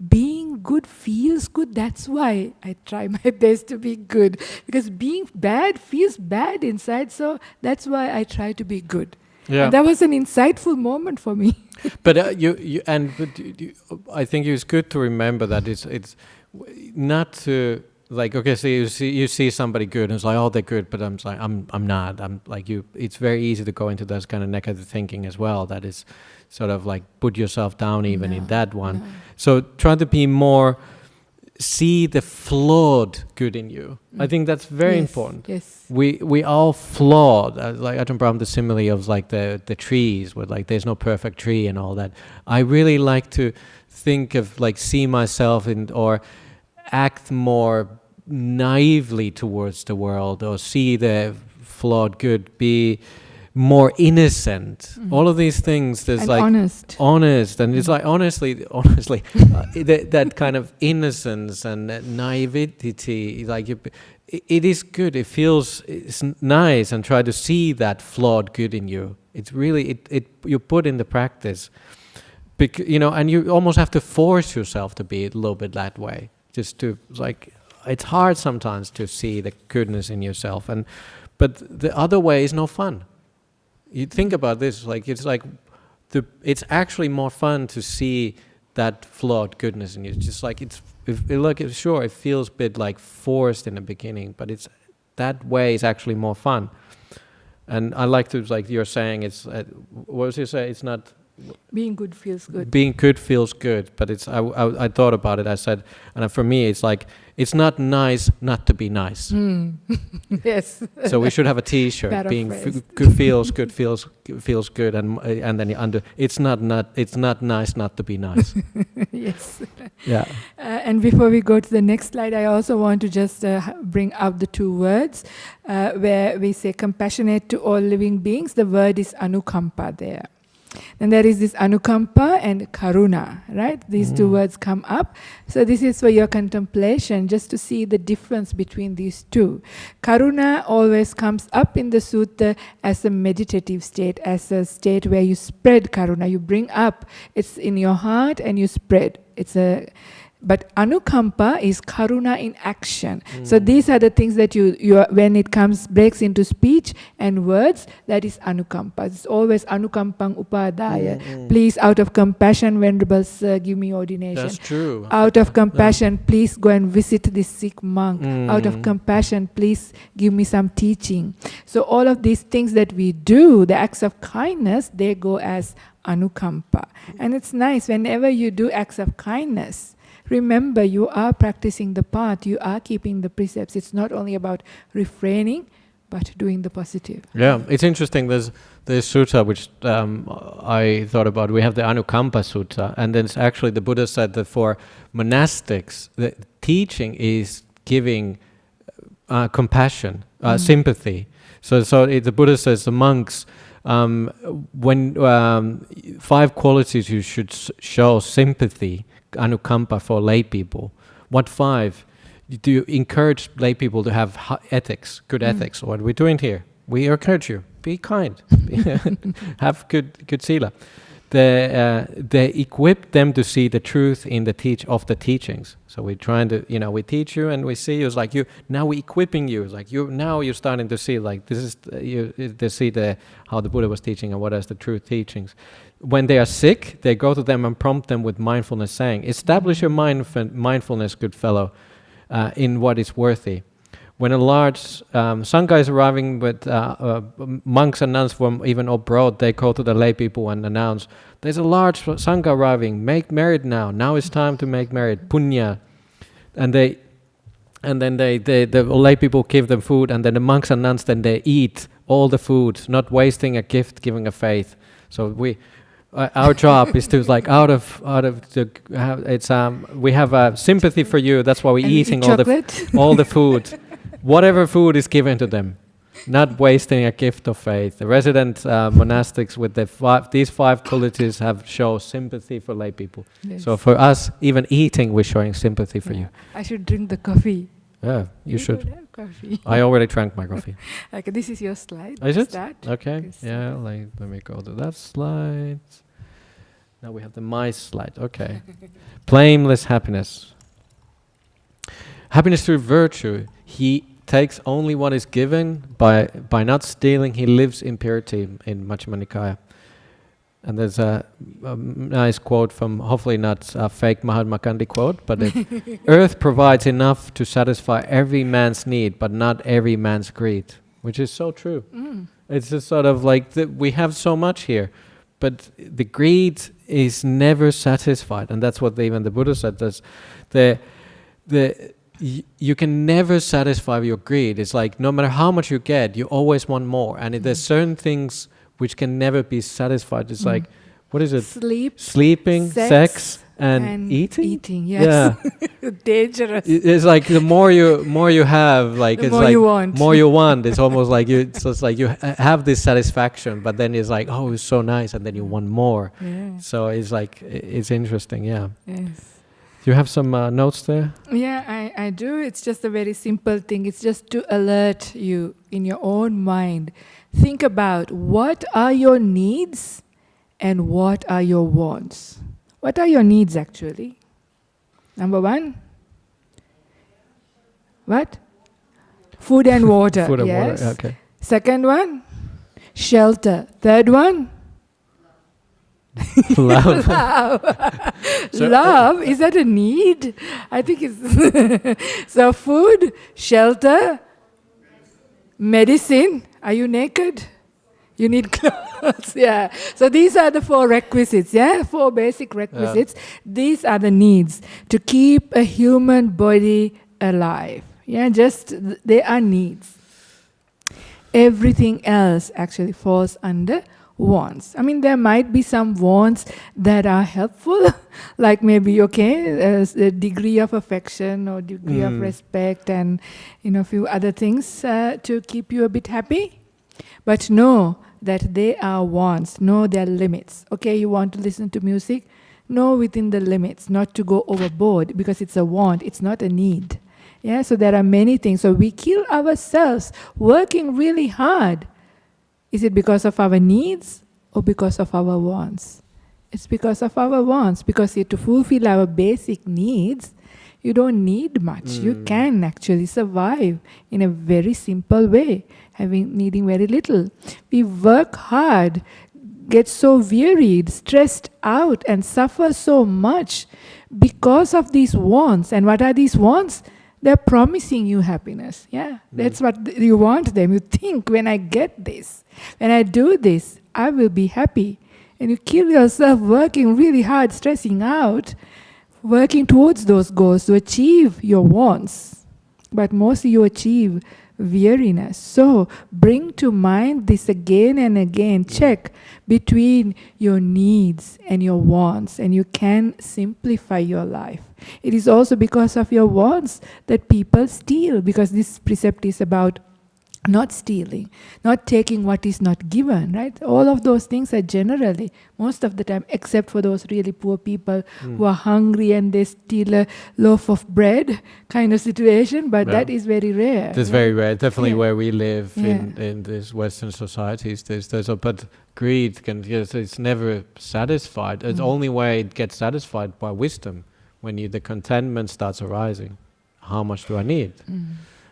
being good feels good. That's why I try my best to be good. Because being bad feels bad inside. So that's why I try to be good. Yeah. And that was an insightful moment for me. But I think it's good to remember that it's not to so you see somebody good and it's like, oh, they're good, but I'm not. I'm like you. It's very easy to go into those kind of negative thinking as well. That is sort of put yourself down even in that one. No. So try to be more, see the flawed good in you. I think that's very important. Yes. We all flawed. Ajahn brought the simile of the trees with there's no perfect tree and all that. I really like to think of see myself or act more naively towards the world, or see the flawed good, be more innocent. All of these things, there's honest, and it's honestly, that kind of innocence and naivety, it is good. It feels it's nice, and try to see that flawed good in you. It's really you put in the practice, and you almost have to force yourself to be a little bit that way. Just to it's hard sometimes to see the goodness in yourself, but the other way is no fun. You think about this, it's actually more fun to see that flawed goodness in you. It's just like it feels a bit like forced in the beginning, but it's that way is actually more fun. And I like to, like you're saying, it's what was you say? It's not Being good feels good. being good feels good, but it's I thought about it. I said, and for me, it's like it's not nice not to be nice. Yes. So we should have a T-shirt. Being good feels good, and then under it's not nice not to be nice. Yes. Yeah. And before we go to the next slide, I also want to just bring up the two words where we say compassionate to all living beings. The word is anukampa there. And there is this anukampa and karuna, right? These two words come up. So this is for your contemplation, just to see the difference between these two. Karuna always comes up in the sutta as a meditative state, as a state where you spread karuna. You bring up, it's in your heart and you spread. But anukampa is karuna in action. So these are the things that you when it breaks into speech and words, that is anukampa. It's always anukampang upadaya. Please, out of compassion, Venerable Sir, give me ordination. That's true. Out of compassion, please go and visit this sick monk. Out of compassion, please give me some teaching. So all of these things that we do, the acts of kindness, they go as anukampa. And it's nice whenever you do acts of kindness, remember, you are practicing the path, you are keeping the precepts. It's not only about refraining, but doing the positive. Yeah, it's interesting. There's sutta which I thought about. We have the Anukampa Sutta, and then actually the Buddha said that for monastics, the teaching is giving compassion, sympathy. So the Buddha says the monks, when 5 qualities you should show sympathy, anukampa for lay people. What 5? Do you encourage lay people to have ethics, good ethics? What we're doing here, we encourage you. Be kind. Have good sila. They equip them to see the truth in the teachings. So we're trying to, we teach you and we see you. It's like now we're equipping you. It's like now you're starting to see, like this is to see how the Buddha was teaching and what is the true teachings. When they are sick, they go to them and prompt them with mindfulness, saying, "Establish your mindfulness, good fellow, in what is worthy." When a large sangha is arriving with monks and nuns from even abroad, they go to the lay people and announce, "There's a large sangha arriving. Make merit now. Now is time to make merit. Punya." And then the lay people give them food, and then the monks and nuns then they eat all the food, not wasting a gift, giving a faith. So our job is to we have sympathy for you. That's why we're eating all the food. Whatever food is given to them, not wasting a gift of faith. The resident monastics with these 5 qualities have shown sympathy for lay people. Yes. So for us, even eating, we're showing sympathy for you. I should drink the coffee. Yeah, you should. Have coffee. I already drank my coffee. Okay, this is your slide. Is it? Start. Okay. Yeah. Let me go to that slide. Now we have the my slide. Okay. Blameless happiness. Happiness through virtue. He takes only what is given. By not stealing, he lives in purity in Majjhima Nikaya. And there's a nice quote from, hopefully not a fake Mahatma Gandhi quote, but earth provides enough to satisfy every man's need, but not every man's greed, which is so true. It's just sort of like, we have so much here, but the greed is never satisfied. And that's what even the Buddha said. You can never satisfy your greed. It's like no matter how much you get, you always want more. And there's certain things which can never be satisfied. It's like, what is it? Sleeping, sex and eating? Eating, yes. Yeah. Dangerous. It's like the more you have, like the it's more like you want. more you want. It's almost like it's like you have this satisfaction, but then it's like, oh, it's so nice, and then you want more. Yeah. So it's like, it's interesting, yeah. Yes. Do you have some notes there? Yeah, I do. It's just a very simple thing. It's just to alert you in your own mind. Think about what are your needs and what are your wants. What are your needs actually? Number 1? What? Food and water. Food and yes. water. Okay. Second one, shelter. Third one, Love. love. So- Love, is that a need? I think it's so food, shelter, medicine. Are you naked? You need clothes. Yeah. So these are the 4 requisites. Yeah, 4 basic requisites. These are the needs to keep a human body alive. Yeah, they are needs. Everything else actually falls under wants. I mean, there might be some wants that are helpful, like maybe, a degree of affection or degree of respect and, a few other things to keep you a bit happy. But know that they are wants, know their limits. Okay, you want to listen to music? Know within the limits, not to go overboard, because it's a want, it's not a need. Yeah, so there are many things. So we kill ourselves working really hard. Is it because of our needs or because of our wants? It's because of our wants. Because to fulfill our basic needs, you don't need much. You can actually survive in a very simple way, needing very little. We work hard, get so wearied, stressed out, and suffer so much because of these wants. And what are these wants? They're promising you happiness. Yeah, that's what you want them. You think, when I get this, when I do this, I will be happy. And you kill yourself working really hard, stressing out, working towards those goals to achieve your wants. But mostly you achieve weariness. So bring to mind this again and again. Check between your needs and your wants, and you can simplify your life. It is also because of your wants that people steal, because this precept is about not stealing, not taking what is not given, right? All of those things are generally, most of the time, except for those really poor people who are hungry and they steal a loaf of bread kind of situation, but that is very rare. That's very rare. Definitely Yeah. where we live Yeah. in these Western societies. But greed it's never satisfied. The only way it gets satisfied by wisdom, when the contentment starts arising. How much do I need?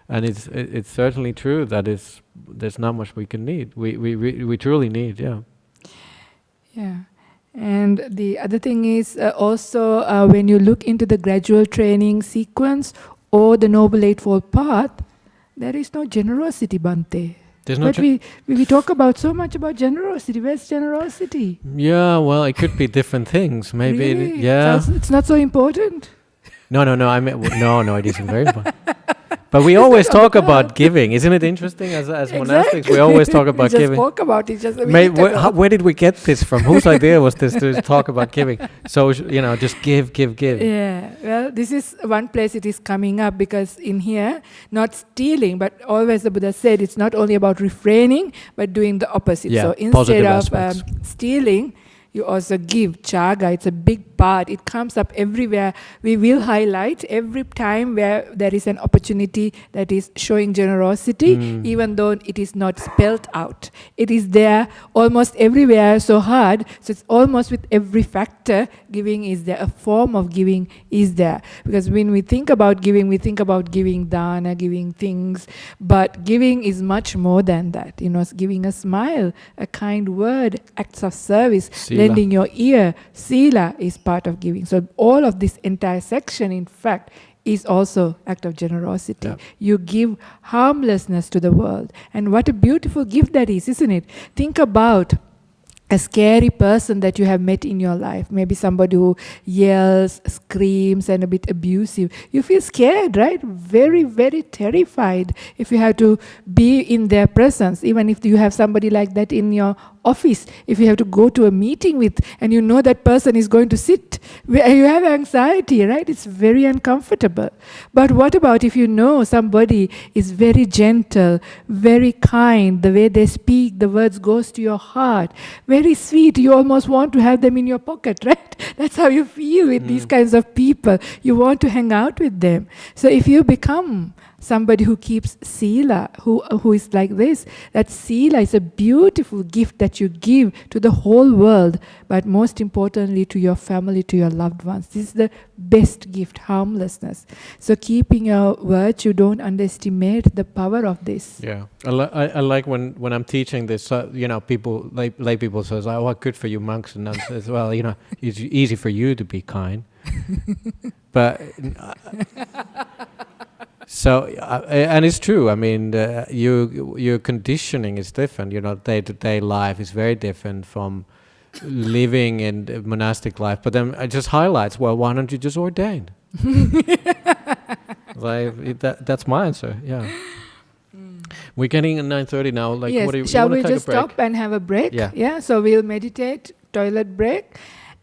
And it's certainly true that there's not much we can need. We truly need, yeah. Yeah. And the other thing is also when you look into the gradual training sequence or the Noble Eightfold Path, there is no generosity, Bhante. There's no But we talk about so much about generosity. Where's generosity? Yeah, well, it could be different things. Maybe, Really? yeah. It's not so important? No, I mean, no, it isn't very important. But we always talk about giving. Isn't it interesting? As monastics, we always talk about we just giving. spoke about it just a minute ago. Where did we get this from? Whose idea was this to talk about giving? So, just give. Yeah, well, this is one place it is coming up, because in here, not stealing, but always the Buddha said it's not only about refraining, but doing the opposite. Yeah, so instead positive of aspects. stealing, you also give. Chaga, it's a big part. It comes up everywhere. We will highlight every time where there is an opportunity that is showing generosity, even though it is not spelled out. It is there almost everywhere, so hard. So it's almost with every factor, giving is there. A form of giving is there. Because when we think about giving dana, giving things. But giving is much more than that. Giving a smile, a kind word, acts of service, Sila. lending your ear. Sila is part of giving. So all of this entire section, in fact, is also act of generosity. Yeah. You give harmlessness to the world. And what a beautiful gift that is, isn't it? Think about a scary person that you have met in your life. Maybe somebody who yells, screams, and a bit abusive. You feel scared, right? Very, very terrified if you have to be in their presence. Even if you have somebody like that in your office, if you have to go to a meeting with, and you know that person is going to sit, you have anxiety, right? It's very uncomfortable. But what about if you know somebody is very gentle, very kind, the way they speak, the words goes to your heart, very sweet, you almost want to have them in your pocket, right? That's how you feel with these kinds of people. You want to hang out with them. So if you become somebody who keeps sila, who is like this. That sila is a beautiful gift that you give to the whole world, but most importantly to your family, to your loved ones. This is the best gift, harmlessness. So keeping your virtue, don't underestimate the power of this. Yeah, I like when I'm teaching this. People lay people says, "Oh, well, good for you monks and nuns." As well, it's easy for you to be kind, but and it's true. I mean, your conditioning is different. Day-to-day life is very different from living in monastic life. But then it just highlights, well, why don't you just ordain? That's my answer. Yeah. We're getting at 9:30 now. Yes. Shall we just stop and have a break? Yeah. So we'll meditate, toilet break,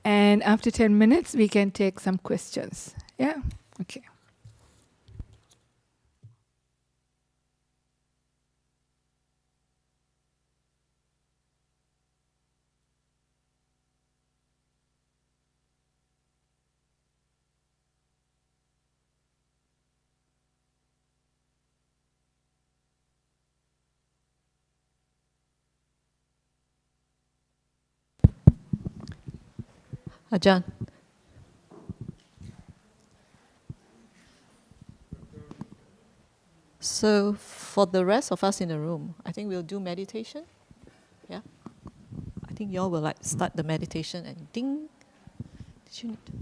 and after 10 minutes we can take some questions. Yeah. Okay. Ajahn. So for the rest of us in the room, I think we'll do meditation. Yeah. I think y'all will start the meditation and ding. Did you need to?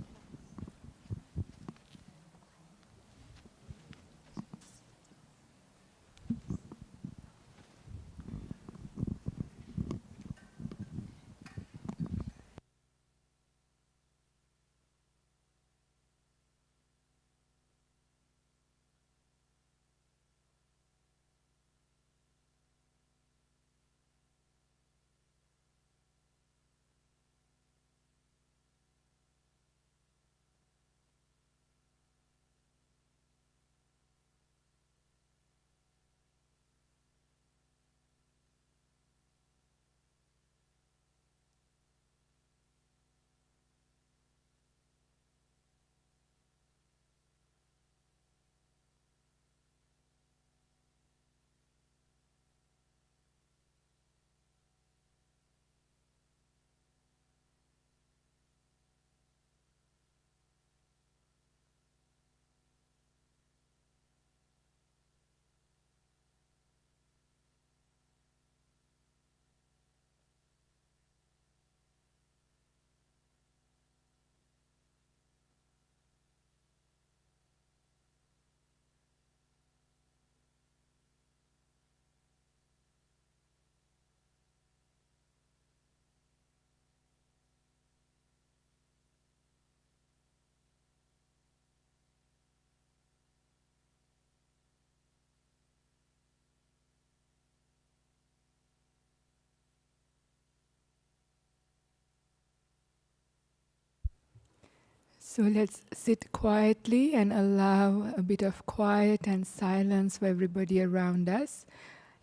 So let's sit quietly and allow a bit of quiet and silence for everybody around us.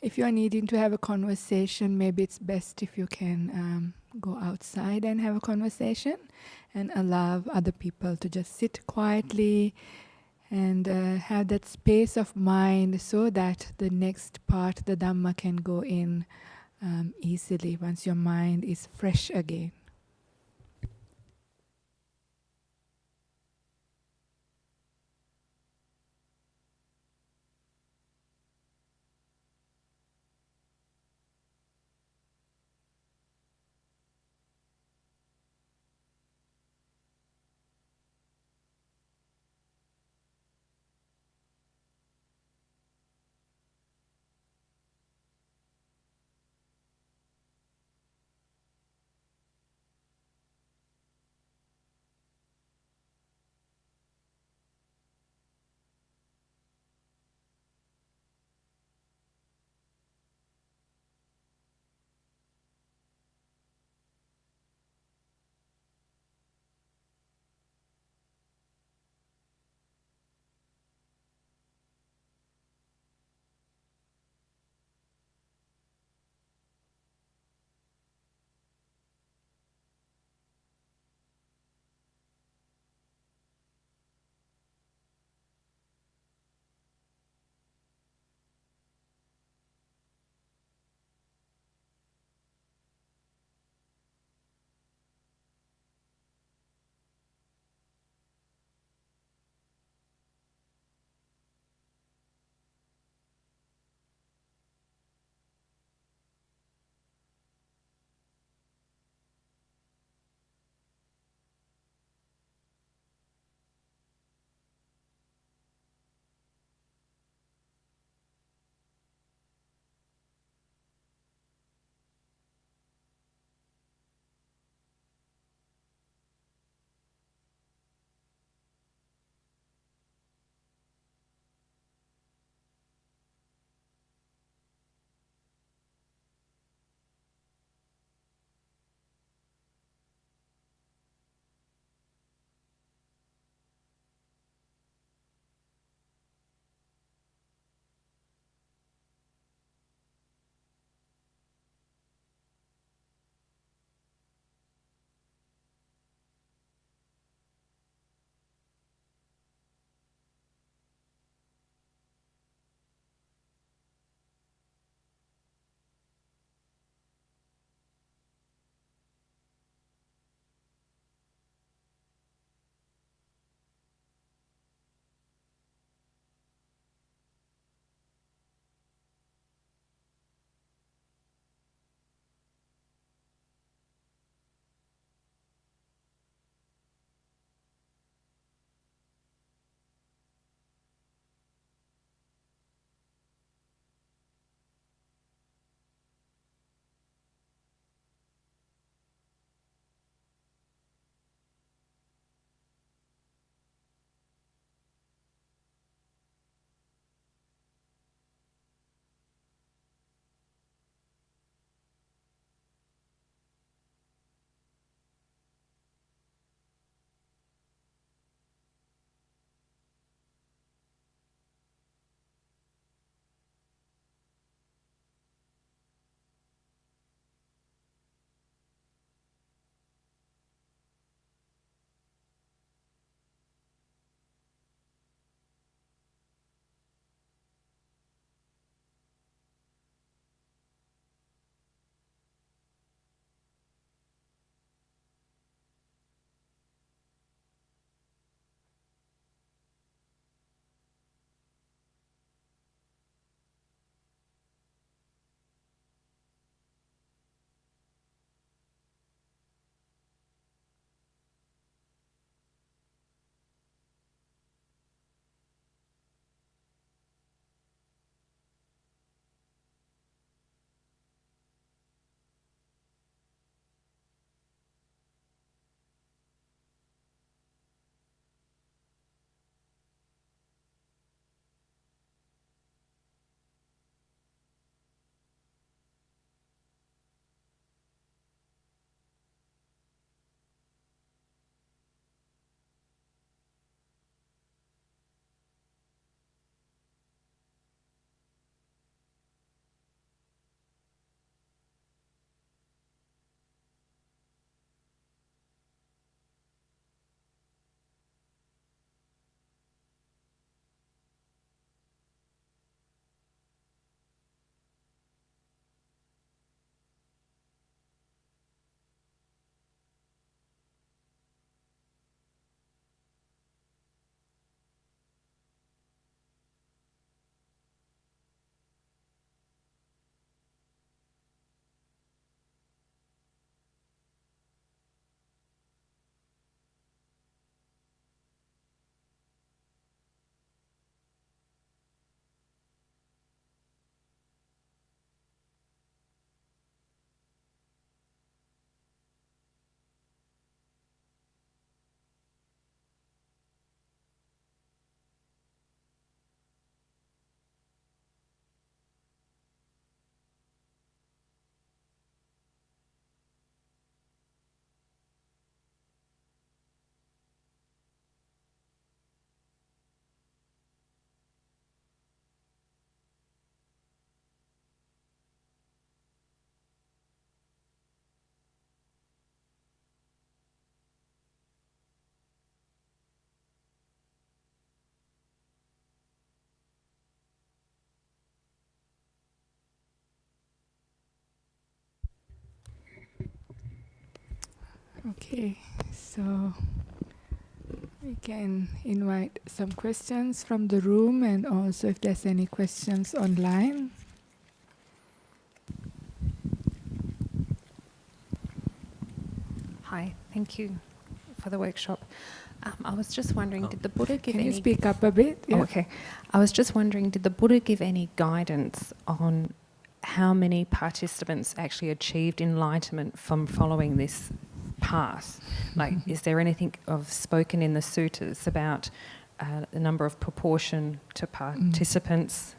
If you are needing to have a conversation, maybe it's best if you can go outside and have a conversation and allow other people to just sit quietly and have that space of mind so that the next part, the Dhamma, can go in easily once your mind is fresh again. Okay, so we can invite some questions from the room, and also if there's any questions online. Hi, thank you for the workshop. I was just wondering, did the Buddha give Can any... you speak up a bit? Oh, okay. I was just wondering, did the Buddha give any guidance on how many participants actually achieved enlightenment from following this path? Like, is there anything spoken in the suttas about the number of proportion to participants?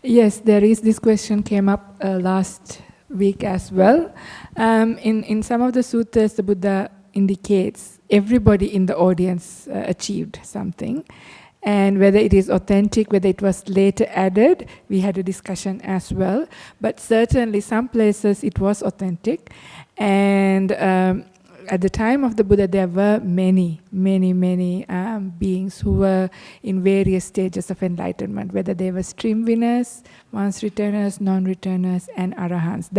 Yes, there is. This question came up last week as well. In some of the suttas, the Buddha indicates everybody in the audience achieved something. And whether it is authentic, whether it was later added, we had a discussion as well. But certainly some places it was authentic. And at the time of the Buddha, there were many beings who were in various stages of enlightenment, whether they were stream winners, once returners, non-returners, and arahants.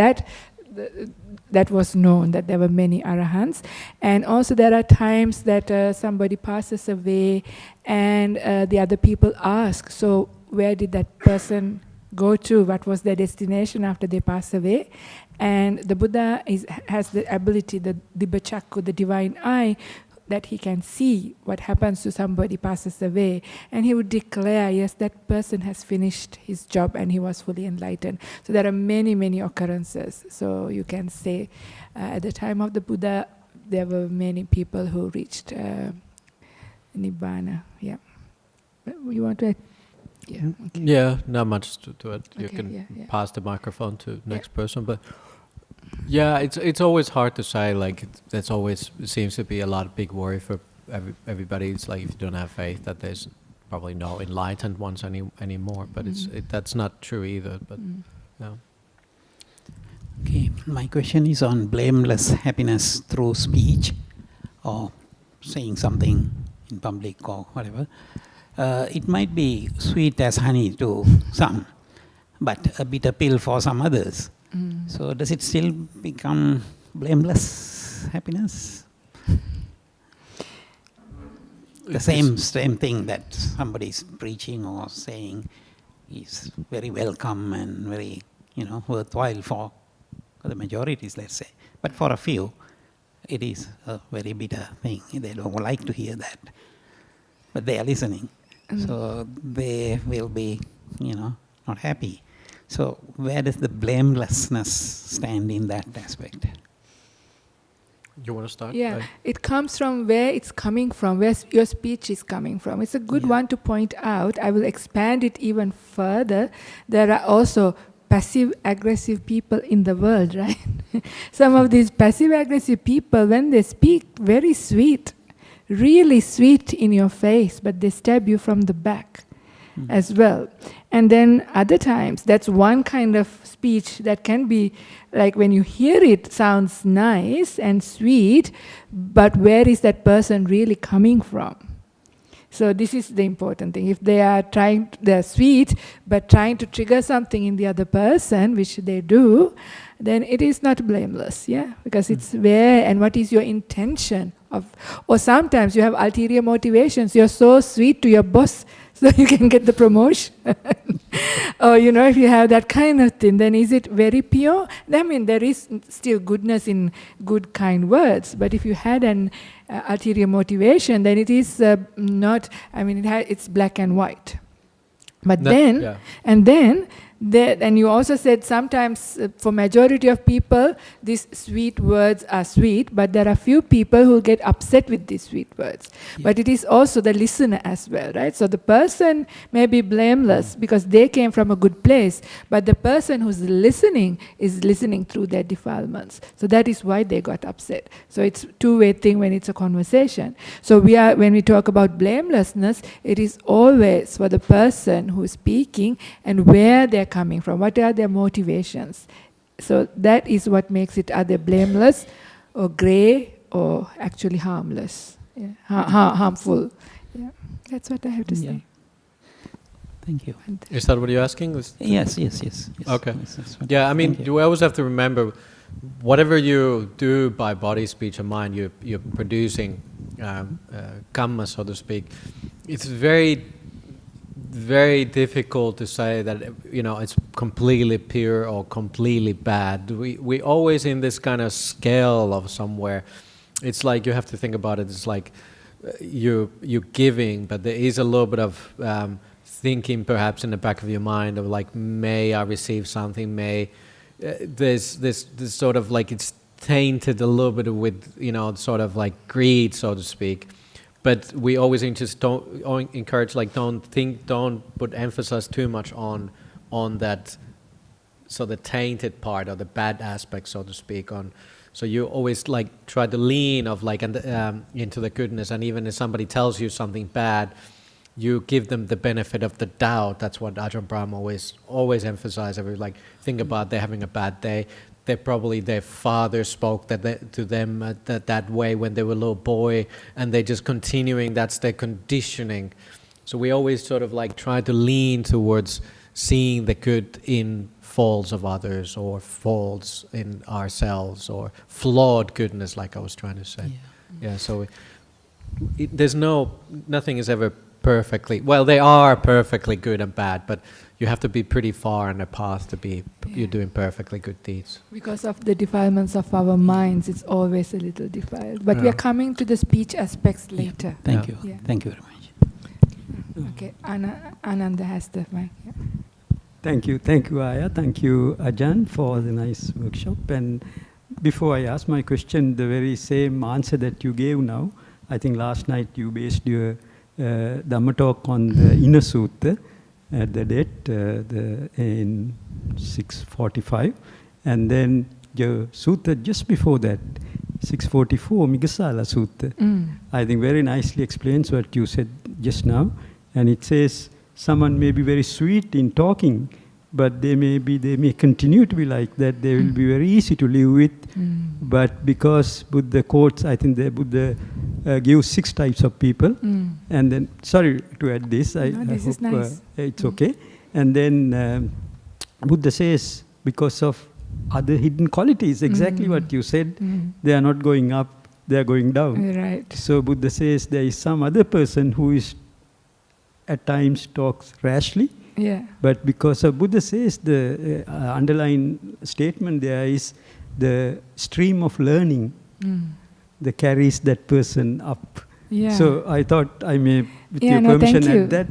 That was known, that there were many arahants. And also there are times that somebody passes away and the other people ask, so where did that person go to? What was their destination after they pass away? And the Buddha has the ability, the Dibba-chakku, the divine eye, that he can see what happens to somebody passes away. And he would declare, yes, that person has finished his job and he was fully enlightened. So there are many occurrences. So you can say at the time of the Buddha, there were many people who reached Nibbana. Yeah. You want to add? Yeah. Okay. Yeah, not much to it. You Okay, can pass the microphone to the next person, but yeah, it's always hard to say. Like that's always seems to be a lot of big worry for everybody. It's like if you don't have faith, that there's probably no enlightened ones anymore. But that's not true either. But no. Okay, my question is on blameless happiness through speech, or saying something in public or whatever. It might be sweet as honey to some, but a bitter pill for some others. So does it still become blameless happiness? The same thing that somebody is preaching or saying is very welcome and very, worthwhile for the majorities, let's say. But for a few, it is a very bitter thing. They don't like to hear that. But they are listening. So they will be, not happy. So where does the blamelessness stand in that aspect? You want to start? Yeah, it comes from where it's coming from, where your speech is coming from. It's a good one to point out. I will expand it even further. There are also passive-aggressive people in the world, right? Some of these passive-aggressive people, when they speak, very sweet, really sweet in your face, but they stab you from the back as well. And then other times, that's one kind of speech that can be, like when you hear it, sounds nice and sweet, but where is that person really coming from? So this is the important thing. If they're sweet, but trying to trigger something in the other person, which they do, then it is not blameless, because it's where and what is your intention of, or sometimes you have ulterior motivations. You're so sweet to your boss, so you can get the promotion. Or, if you have that kind of thing, then is it very pure? I mean, there is still goodness in good, kind words. But if you had an ulterior motivation, then it is not, it's black and white. But and you also said sometimes for majority of people, these sweet words are sweet, but there are few people who get upset with these sweet words. Yeah. But it is also the listener as well, right? So the person may be blameless because they came from a good place, but the person who's listening is listening through their defilements. So that is why they got upset. So it's a two-way thing when it's a conversation. So when we talk about blamelessness, it is always for the person who is speaking and where they're coming from, what are their motivations. So that is what makes it either blameless or grey or actually harmless, harmful. Yeah, that's what I have to say. Thank you. Is that what you're asking? Yes. Okay. Yes, Yeah, we always have to remember whatever you do by body, speech, and mind, you're producing kamma, so to speak. It's very, very difficult to say that it's completely pure or completely bad. We always in this kind of scale of somewhere. It's like you have to think about it. It's like you're giving, but there is a little bit of thinking perhaps in the back of your mind of like, may I receive something? May there's this sort of like it's tainted a little bit with sort of like greed, so to speak. But we always encourage like don't put emphasis too much on that, so the tainted part or the bad aspect, so to speak. So you always like try to lean into the goodness, and even if somebody tells you something bad, you give them the benefit of the doubt. That's what Ajahn Brahm always emphasize. Like, think about they're having a bad day. Probably their father spoke to them that way when they were a little boy, and they're just continuing. That's their conditioning. So we always sort of like try to lean towards seeing the good in faults of others, or faults in ourselves, or flawed goodness, like I was trying to say. Yeah. So nothing is ever perfectly. Well, they are perfectly good and bad, but you have to be pretty far on the path to be you're doing perfectly good deeds. Because of the defilements of our minds, it's always a little defiled. But we are coming to the speech aspects later. Thank you. Yeah. Thank you very much. Okay, Ananda has the mic. Yeah. Thank you, Ayya. Thank you, Ajahn, for the nice workshop. And before I ask my question, the very same answer that you gave now, I think last night you based your Dhamma talk on the inner sutta at the date in 6:45, and then the sutta just before that, 6:44, Miggasala Sutta. I think very nicely explains what you said just now, and it says someone may be very sweet in talking, but they may continue to be like that. They will be very easy to live with, but because Buddha quotes, I think the Buddha gives 6 types of people, and then, sorry to add this, I hope is nice. It's okay. And then Buddha says, because of other hidden qualities, exactly what you said, they are not going up, they are going down. Right. So Buddha says there is some other person who is at times talks rashly, but because of Buddha says the underlying statement there is the stream of learning that carries that person up. So I thought I may, with your permission, add that.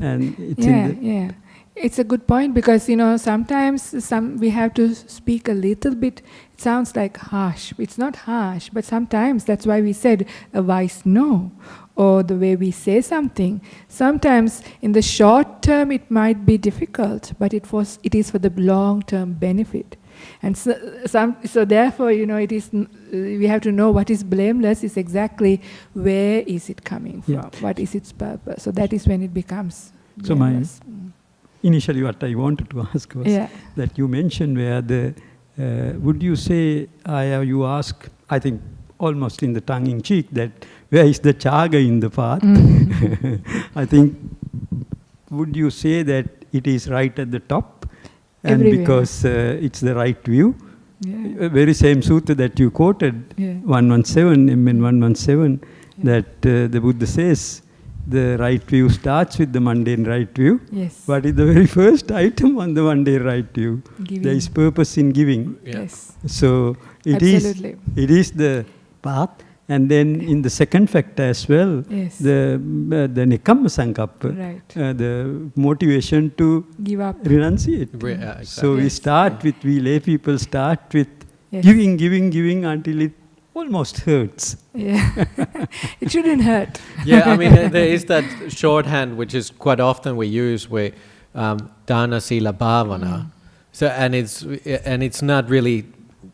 And it's it's a good point, because sometimes we have to speak a little bit. It sounds like harsh. It's not harsh, but sometimes that's why we said a wise no, or the way we say something. Sometimes in the short term it might be difficult, but it is for the long term benefit. And so therefore, it is. We have to know what is blameless is exactly where is it coming from, what is its purpose. So that is when it becomes blameless. Initially what I wanted to ask was that you mentioned where would you say, you ask, I think almost in the tongue-in-cheek, that where is the chaga in the path? I think, would you say that it is right at the top? And everywhere. Because it's the right view? Very same sutta that you quoted, 117, MN 117, that the Buddha says, the right view starts with the mundane right view. Yes. What is the very first item on the mundane right view? Giving. There is purpose in giving. Yes. So it is the path. And then in the second factor as well, the nekamma sankappa, the motivation to give up, renunciate. Exactly. So we lay people start with giving until it almost hurts. It shouldn't hurt. I mean, there is that shorthand which is quite often we use with dana sila bhavana. So and it's not really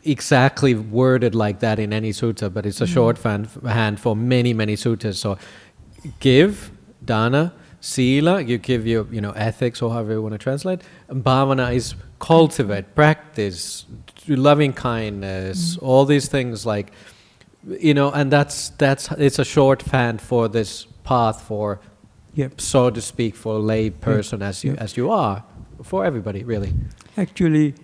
exactly worded like that in any sutta, but it's a shorthand for many suttas. So give, dana, sila, you give your ethics, or however you want to translate. And bhavana is cultivate, practice, loving kindness, all these things like, and that's it's a shorthand for this path for, so to speak, for a lay person as you are, for everybody really. Actually,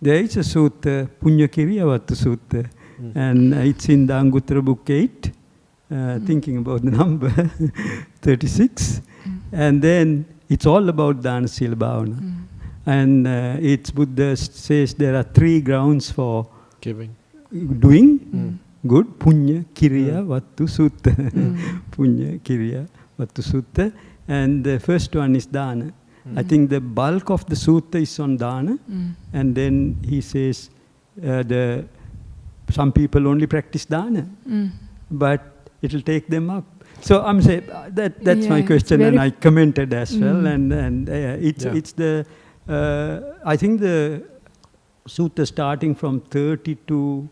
there is a sutta, Puññakiriyavattu Sutta, and it's in the Anguttara Book 8, thinking about the number, 36. And then it's all about Dana Sila Bhavana. And it's Buddha says there are 3 grounds for doing good. Puñña Kiriya Vattu Sutta. Puñña Kiriya Vattu Sutta. And the first one is Dana. I think the bulk of the sutta is on Dana. And then he says some people only practice Dana. But it will take them up. So I'm saying that's my question, and I commented as well. And it's the I think the sutta starting from 30 to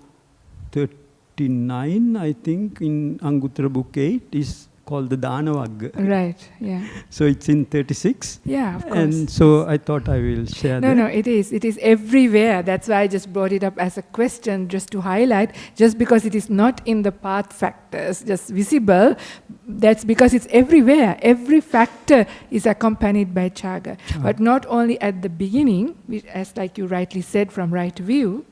39, I think, in Anguttara Book 8 is called the Dana Vagga. Right, yeah. So it's in 36. Yeah, of course. And so I thought I will share that. No, it is. It is everywhere. That's why I just brought it up as a question, just to highlight. Just because it is not in the path factors, just visible, that's because it's everywhere. Every factor is accompanied by chaga. But not only at the beginning, which, as like you rightly said, from right view,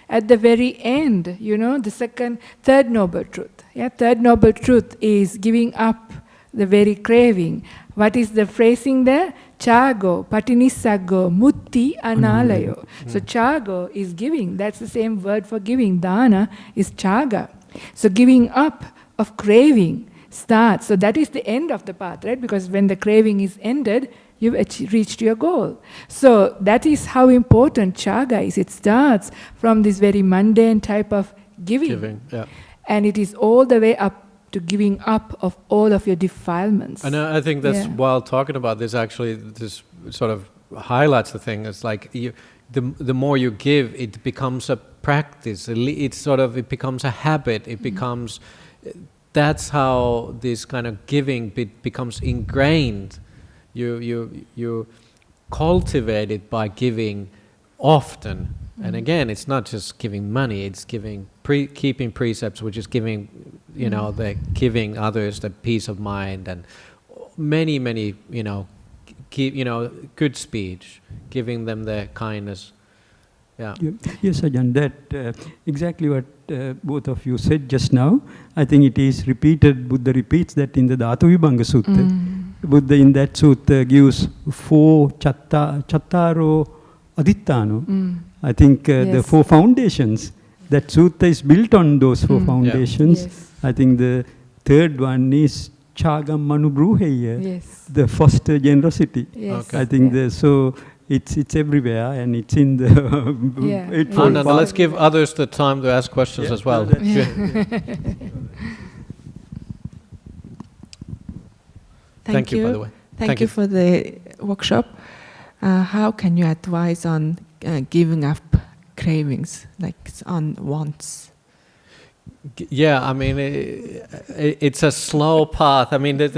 at the very end, the third noble truth. Third noble truth is giving up the very craving. What is the phrasing there? Chago, patinissago, mutti, analayo. So chago is giving. That's the same word for giving. Dana is chaga. So giving up of craving starts. So that is the end of the path, right? Because when the craving is ended, you've reached your goal. So that is how important chaga is. It starts from this very mundane type of giving. And it is all the way up to giving up of all of your defilements. And I think that's, while talking about this, actually, this sort of highlights the thing. It's like the more you give, it becomes a practice. It becomes a habit. It becomes, that's how this kind of giving becomes ingrained. You cultivate it by giving often. And again, it's not just giving money, it's giving keeping precepts, which is giving, the giving others the peace of mind, and many, good speech, giving them the kindness. Yeah. Yes, Ajahn, that exactly what both of you said just now. I think it is repeated, Buddha repeats that in the Dhatu Vibhanga Sutta. Buddha in that sutta gives 4 chattaro adhittano. I think the 4 foundations. That sutta is built on those 4 foundations. Yes. I think the third one is chagam manubruheya, the foster generosity. Yes. Okay. I think so it's everywhere, and it's in the let's give others the time to ask questions as well. Thank you, by the way. Thank you for the workshop. How can you advise on giving up cravings, like on wants? Yeah, I mean, it's a slow path. I mean, it's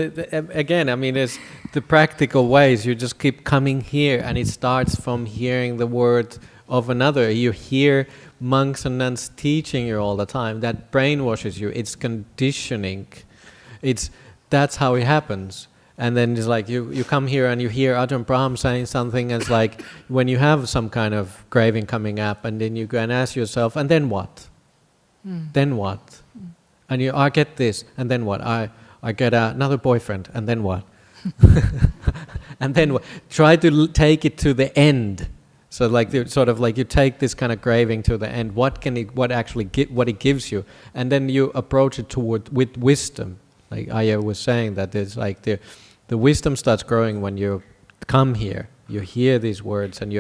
the practical ways. You just keep coming here, and it starts from hearing the word of another. You hear monks and nuns teaching you all the time. That brainwashes you. It's conditioning. That's how it happens. And then it's like you come here and you hear Ajahn Brahm saying something, and it's like when you have some kind of craving coming up, and then you go and ask yourself, and then what? Then what? And I get this, and then what? I get another boyfriend, and then what? And then what? Try to take it to the end. So you take this kind of craving to the end. What it gives you, and then you approach it with wisdom. Like Ayya was saying, that it's like the wisdom starts growing when you come here. You hear these words, and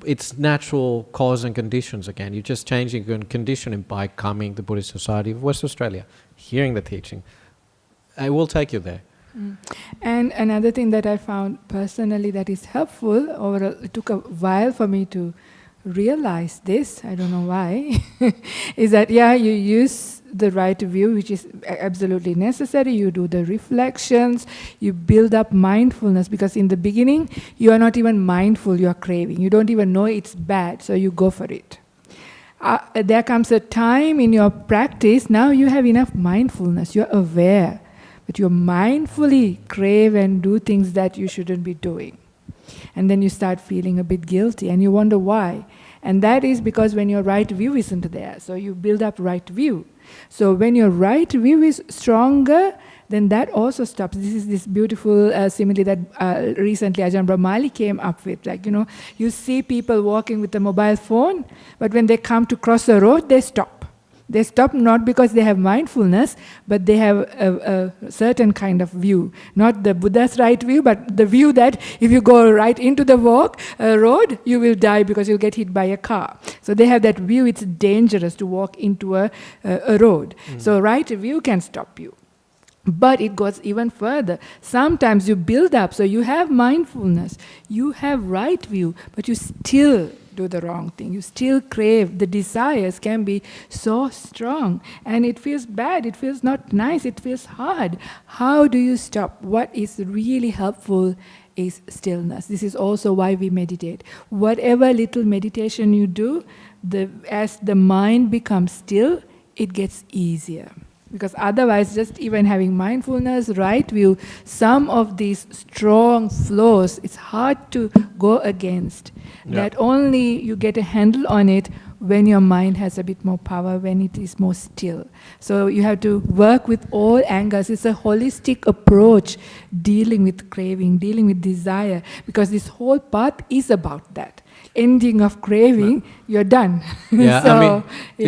it's natural cause and conditions again. You're just changing conditioning by coming to Buddhist Society of West Australia, hearing the teaching. I will take you there. And another thing that I found personally that is helpful, it took a while for me to realize this, I don't know why, is that you use the right view, which is absolutely necessary. You do the reflections, you build up mindfulness, because in the beginning you are not even mindful, you are craving. You don't even know it's bad, so you go for it. There comes a time in your practice, now you have enough mindfulness, you're aware, but you mindfully crave and do things that you shouldn't be doing. And then you start feeling a bit guilty and you wonder why. And that is because when your right view isn't there, so you build up right view. So when your right view is stronger, then that also stops. This is this beautiful simile that recently Ajahn Brahmali came up with. Like, you see people walking with a mobile phone, but when they come to cross a road, they stop. They stop not because they have mindfulness, but they have a certain kind of view. Not the Buddha's right view, but the view that if you go right into the road, you will die because you'll get hit by a car. So they have that view, it's dangerous to walk into a road. So right view can stop you. But it goes even further. Sometimes you build up, so you have mindfulness, you have right view, but you still do the wrong thing. You still crave. The desires can be so strong and it feels bad, it feels not nice, it feels hard. How do you stop? What is really helpful is stillness. This is also why we meditate. Whatever little meditation you do, as the mind becomes still, it gets easier. Because otherwise, just even having mindfulness, right view, some of these strong flows, it's hard to go against. That only you get a handle on it when your mind has a bit more power, when it is more still. So you have to work with all angles. It's a holistic approach, dealing with craving, dealing with desire, because this whole path is about that. Ending of craving, you're done. Yeah, So,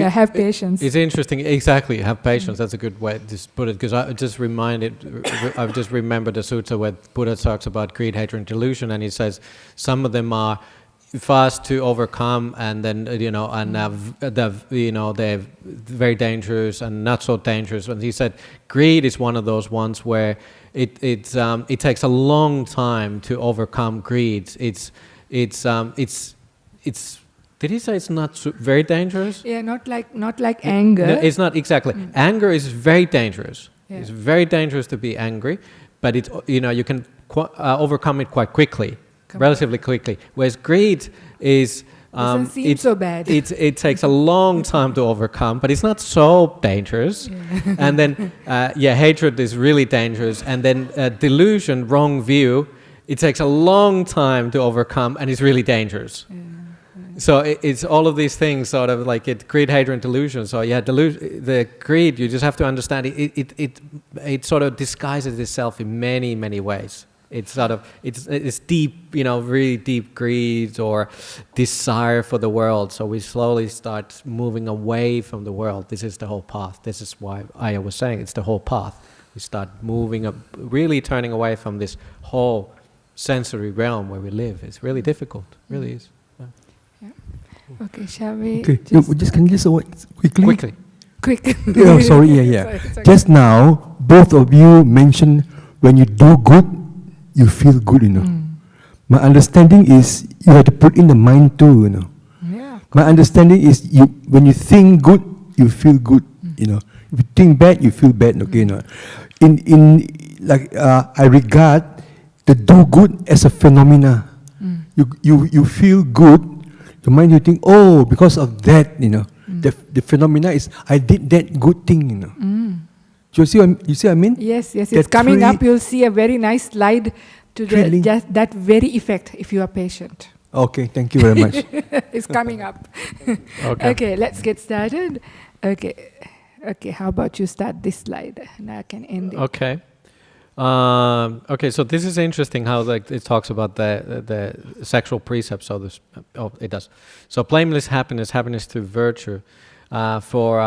have patience. It's interesting. Exactly, have patience. That's a good way to put it. Because I've just remembered the sutta where Buddha talks about greed, hatred, and delusion, and he says some of them are fast to overcome, and then they're very dangerous and not so dangerous. And he said greed is one of those ones where it takes a long time to overcome greed. Did he say it's not very dangerous? Yeah, not like anger. No, it's not exactly. Anger is very dangerous. Yeah. It's very dangerous to be angry, but you can overcome it quite quickly, relatively quickly. Whereas greed is doesn't seem so bad. It takes a long time to overcome, but it's not so dangerous. Yeah. And then hatred is really dangerous, and then delusion, wrong view. It takes a long time to overcome, and it's really dangerous. Yeah. So it's all of these things, sort of like greed, hatred, and delusion. So the greed, you just have to understand it sort of disguises itself in many, many ways. It's sort of it's deep, really deep greed or desire for the world. So we slowly start moving away from the world. This is the whole path. This is why Ayya was saying it's the whole path. We start moving up, really turning away from this whole sensory realm where we live. It's really difficult. It really is. Okay, shall we? Okay, can you just quickly? Quick. Sorry. Sorry. Just now, both of you mentioned when you do good, you feel good. My understanding is you have to put in the mind too. Yeah. My understanding is when you think good, you feel good. If you think bad, you feel bad. Okay, I regard the do good as a phenomena. You feel good. The mind, you think, because of that, the phenomena is I did that good thing, You see what I mean? Yes, it's coming up. You'll see a very nice slide to just that very effect if you are patient. Okay, thank you very much. It's coming up. Okay, let's get started. Okay, how about you start this slide and I can end it. Okay. So this is interesting how it talks about the sexual precepts. So it does. So blameless happiness through virtue. For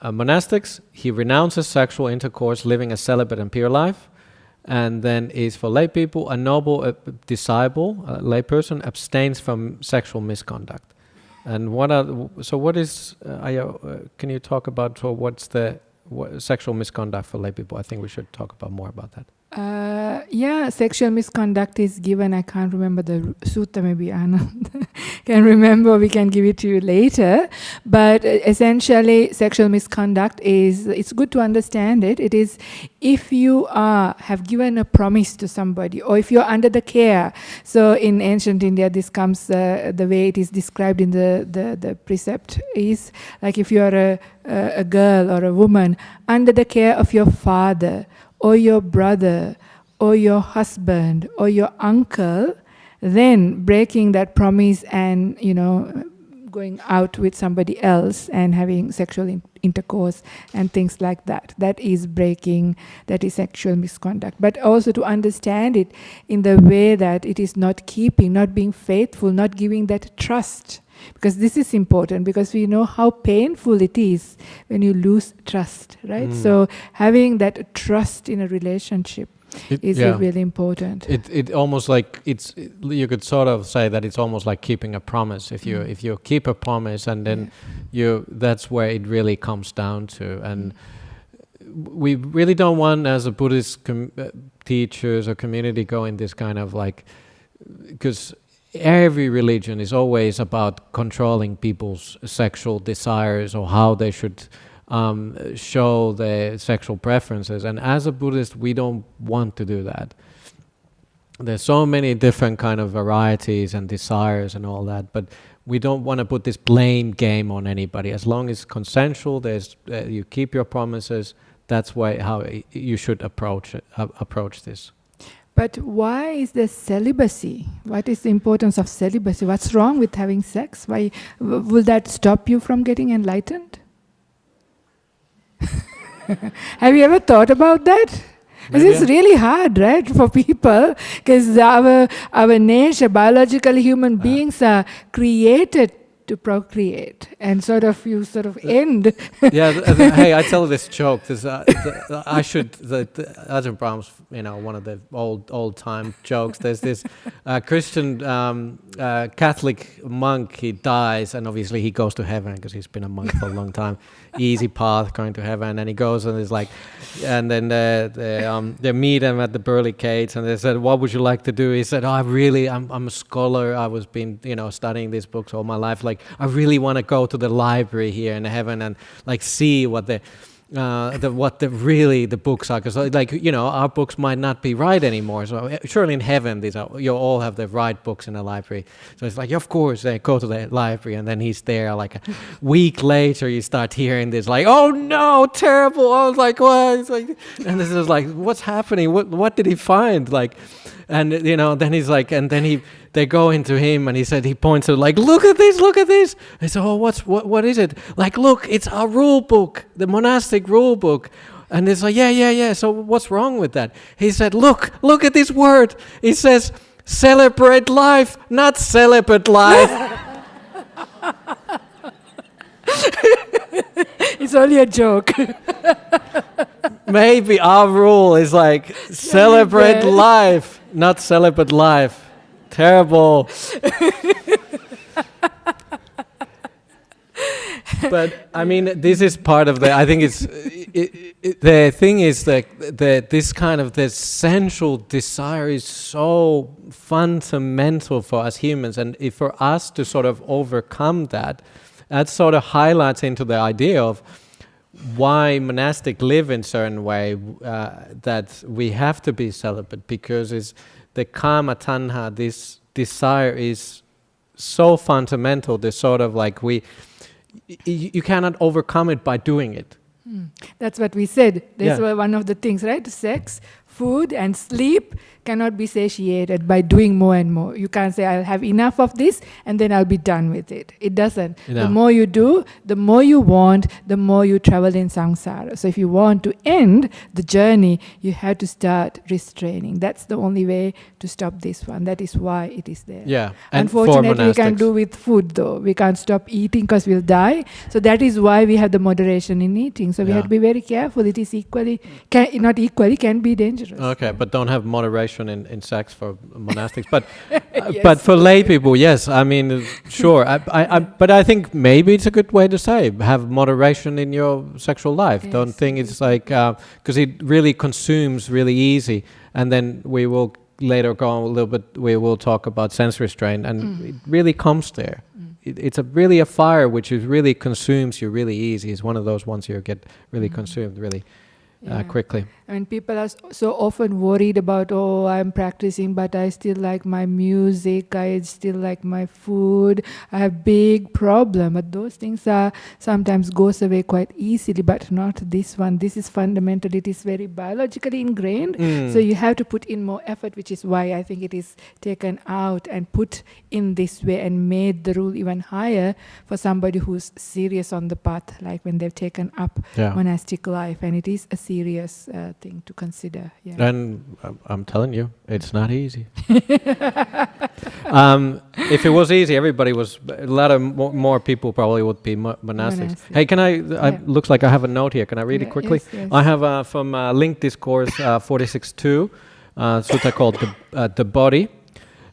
monastics, he renounces sexual intercourse, living a celibate and pure life, and then is for lay people a noble disciple, a lay person abstains from sexual misconduct. And what is? Can you talk about what's the sexual misconduct for lay people? I think we should talk about more about that. Sexual misconduct is given. I can't remember the sutta. Maybe Anand can remember. We can give it to you later. But essentially, sexual misconduct is. It's good to understand it. It is if you have given a promise to somebody, or if you're under the care. So in ancient India, this comes the way it is described in the precept is like if you are a girl or a woman under the care of your father, or your brother, or your husband, or your uncle, then breaking that promise and, going out with somebody else and having sexual intercourse and things like that. That is breaking, that is sexual misconduct. But also to understand it in the way that it is not keeping, not being faithful, not giving that trust. Because this is important, because we know how painful it is when you lose trust, right? So having that trust in a relationship is really important. It almost like you could sort of say that it's almost like keeping a promise. If you keep a promise, and then that's where it really comes down to. And we really don't want, as a Buddhist teachers or community, go in this kind of like, because every religion is always about controlling people's sexual desires or how they should show their sexual preferences. And as a Buddhist, we don't want to do that. There's so many different kind of varieties and desires and all that, but we don't want to put this blame game on anybody. As long as it's consensual, you keep your promises, that's how you should approach this. But why is there celibacy? What is the importance of celibacy? What's wrong with having sex? Why will that stop you from getting enlightened? Have you ever thought about that? Because it's really hard, right, for people, because our nature, biological human beings are created to procreate, and you end. Hey, I tell this joke. Ajahn Brahm's, one of the old time jokes. There's this Christian Catholic monk. He dies, and obviously he goes to heaven because he's been a monk for a long time. Easy path going to heaven, and he goes and is like, and then they meet him at the pearly gates, and they said, "What would you like to do?" He said, I'm a scholar. I was been studying these books all my life. Like, I really want to go to the library here in heaven and like see what the books are, because our books might not be right anymore. So surely in heaven you all have the right books in the library. So it's like, of course, they go to the library, and then he's there. Like a week later, you start hearing this, like, "Oh no, terrible!" I was like, "What?" It's like, and this is like, "What's happening? What did he find?" Like, and then he's like, and then they go into him, and he points to, like, look at this. I said, "Oh, what is it?" Like, "Look, it's our rule book, the monastic rule book." And it's like, yeah. So what's wrong with that? He said, look at this word. It says, celebrate life, not celibate life. It's only a joke. Maybe our rule is like, celebrate life, not celibate life. Terrible. But I mean, this is part of the. I think the thing is that this kind of the sensual desire is so fundamental for us humans, and for us to sort of overcome that sort of highlights into the idea of why monastic live in certain way, that we have to be celibate, because it's the kama tanha, this desire is so fundamental. This sort of like you cannot overcome it by doing it. That's what we said. That's one of the things, right? Sex, food, and sleep cannot be satiated by doing more and more. You can't say, I'll have enough of this and then I'll be done with it. It doesn't. The more you do, the more you want, the more you travel in samsara. So if you want to end the journey, you have to start restraining. That's the only way to stop this one. That is why it is there. Yeah. Unfortunately, we can't do with food though. We can't stop eating because we'll die. So that is why we have the moderation in eating. So we have to be very careful. It is can be dangerous. Okay, but don't have moderation in sex for monastics, but but for lay people, yes. I mean, sure. But I think maybe it's a good way to say, have moderation in your sexual life. Yes. Don't think it's like because it really consumes really easy, and then we will later go on a little bit. We will talk about sense restraint, and it really comes there. It's really a fire which is really consumes you really easy. It's one of those ones you get really consumed really quickly. I mean, people are so often worried about, oh, I'm practicing, but I still like my music, I still like my food, I have big problem. But those things are sometimes goes away quite easily, but not this one. This is fundamental. It is very biologically ingrained. So you have to put in more effort, which is why I think it is taken out and put in this way and made the rule even higher for somebody who's serious on the path, like when they've taken up monastic life. And it is a serious thing to consider. Yeah. And I'm telling you, it's not easy. If it was easy, everybody was, a lot of more people probably would be monastics. Hey, can I, looks like I have a note here. Can I read it quickly? Yes. I have from Link Discourse 46.2, sutta called the Body.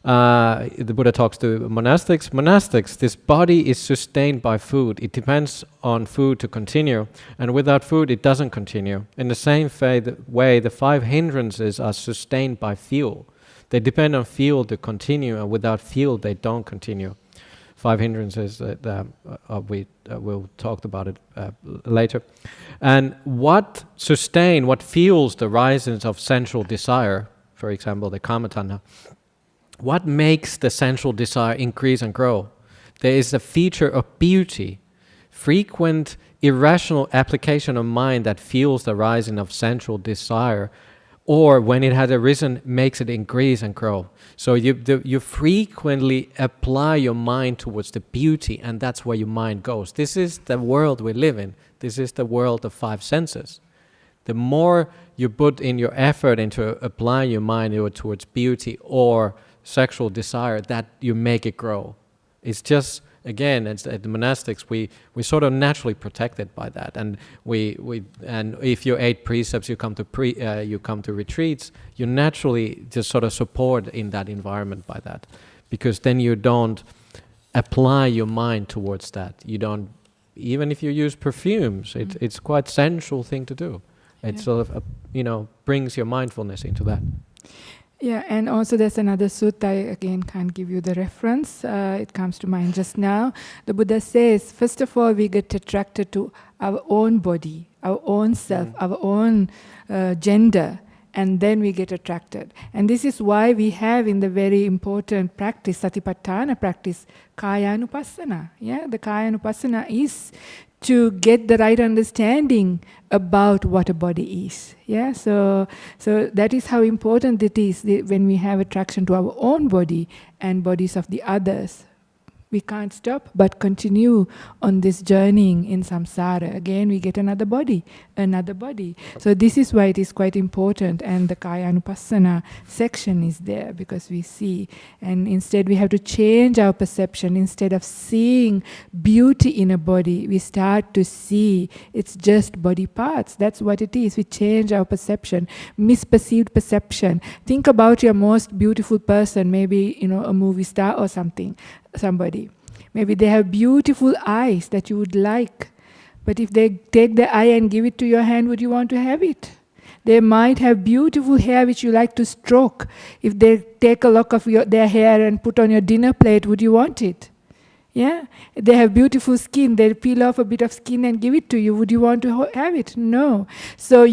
The Buddha talks to monastics. Monastics, this body is sustained by food. It depends on food to continue, and without food it doesn't continue. In the same way, the 5 hindrances are sustained by fuel. They depend on fuel to continue, and without fuel they don't continue. 5 hindrances, we'll talk about it later. And what fuels the risings of sensual desire, for example, the kama-tanha, what makes the sensual desire increase and grow? There is a feature of beauty, frequent irrational application of mind that fuels the rising of sensual desire, or when it has arisen, makes it increase and grow. So you frequently apply your mind towards the beauty, and that's where your mind goes. This is the world we live in. This is the world of 5 senses. The more you put in your effort into applying your mind towards beauty or sexual desire, that you make it grow. It's just, again, it's at the monastics, we sort of naturally protected by that, and and if you 8 precepts, you come to retreats, you naturally just sort of support in that environment by that, because then you don't apply your mind towards that. You don't, even if you use perfumes, it's quite sensual thing to do. It sort of brings your mindfulness into that. Yeah, and also there's another sutta, I again can't give you the reference, it comes to mind just now. The Buddha says, first of all, we get attracted to our own body, our own self, our own gender, and then we get attracted. And this is why we have in the very important practice, Satipatthana practice, Kayanupassana. Yeah, the Kayanupassana is to get the right understanding about what a body is. Yeah, so that is how important it is when we have attraction to our own body and bodies of the others. We can't stop but continue on this journeying in samsara. Again, we get another body. So this is why it is quite important, and the Kayanupassana section is there, because we see, and instead we have to change our perception. Instead of seeing beauty in a body, we start to see it's just body parts. That's what it is. We change our perception, misperceived perception. Think about your most beautiful person, maybe a movie star or somebody. Maybe they have beautiful eyes that you would like, but if they take the eye and give it to your hand, would you want to have it? They might have beautiful hair which you like to stroke. If they take a lock of their hair and put on your dinner plate, would you want it? Yeah, they have beautiful skin. They peel off a bit of skin and give it to you. Would you want to have it? No. So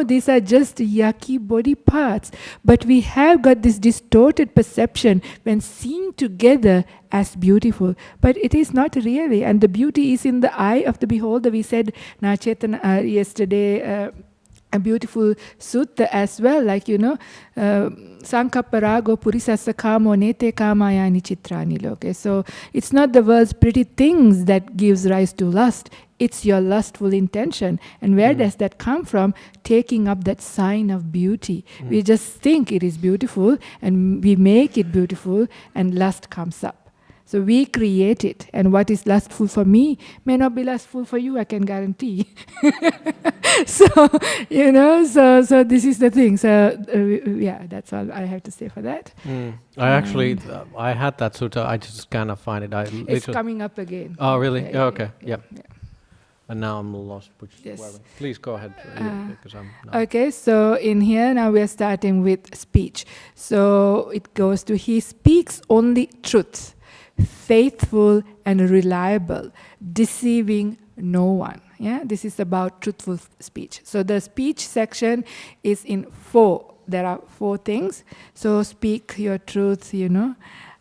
these are just yucky body parts. But we have got this distorted perception when seen together as beautiful. But it is not really. And the beauty is in the eye of the beholder. We said Nachetana yesterday, a beautiful sutta as well, like Sankapparago purisassa kamo nete kamayani chitrani loke. So it's not the world's pretty things that gives rise to lust, it's your lustful intention. And where does that come from? Taking up that sign of beauty. We just think it is beautiful and we make it beautiful, and lust comes up. So we create it, and what is lustful for me may not be lustful for you, I can guarantee. So this is the thing. So that's all I have to say for that. I actually, I had that sutta, I just kind of find it. It's coming up again. Oh, really? Okay. Yeah. And now I'm lost. Yes. Please go ahead. Because I'm not. Okay, so in here now we are starting with speech. So it goes to, he speaks only truth, faithful and reliable, deceiving no one. Yeah, this is about truthful speech. So the speech section is in 4. There are 4 things. So speak your truth,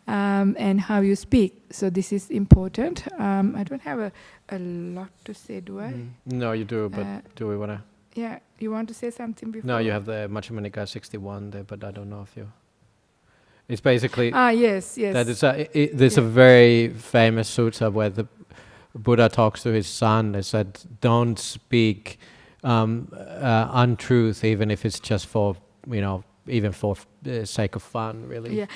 and how you speak. So this is important. I don't have a lot to say, do I? No, you do, but do we want to? Yeah, you want to say something before? No, you have the Majjhima Nikaya 61 there, but I don't know if you... It's basically... yes. That is there's a very famous sutta where the Buddha talks to his son. They said, don't speak untruth, even if it's just for, even for the sake of fun, really. Yeah,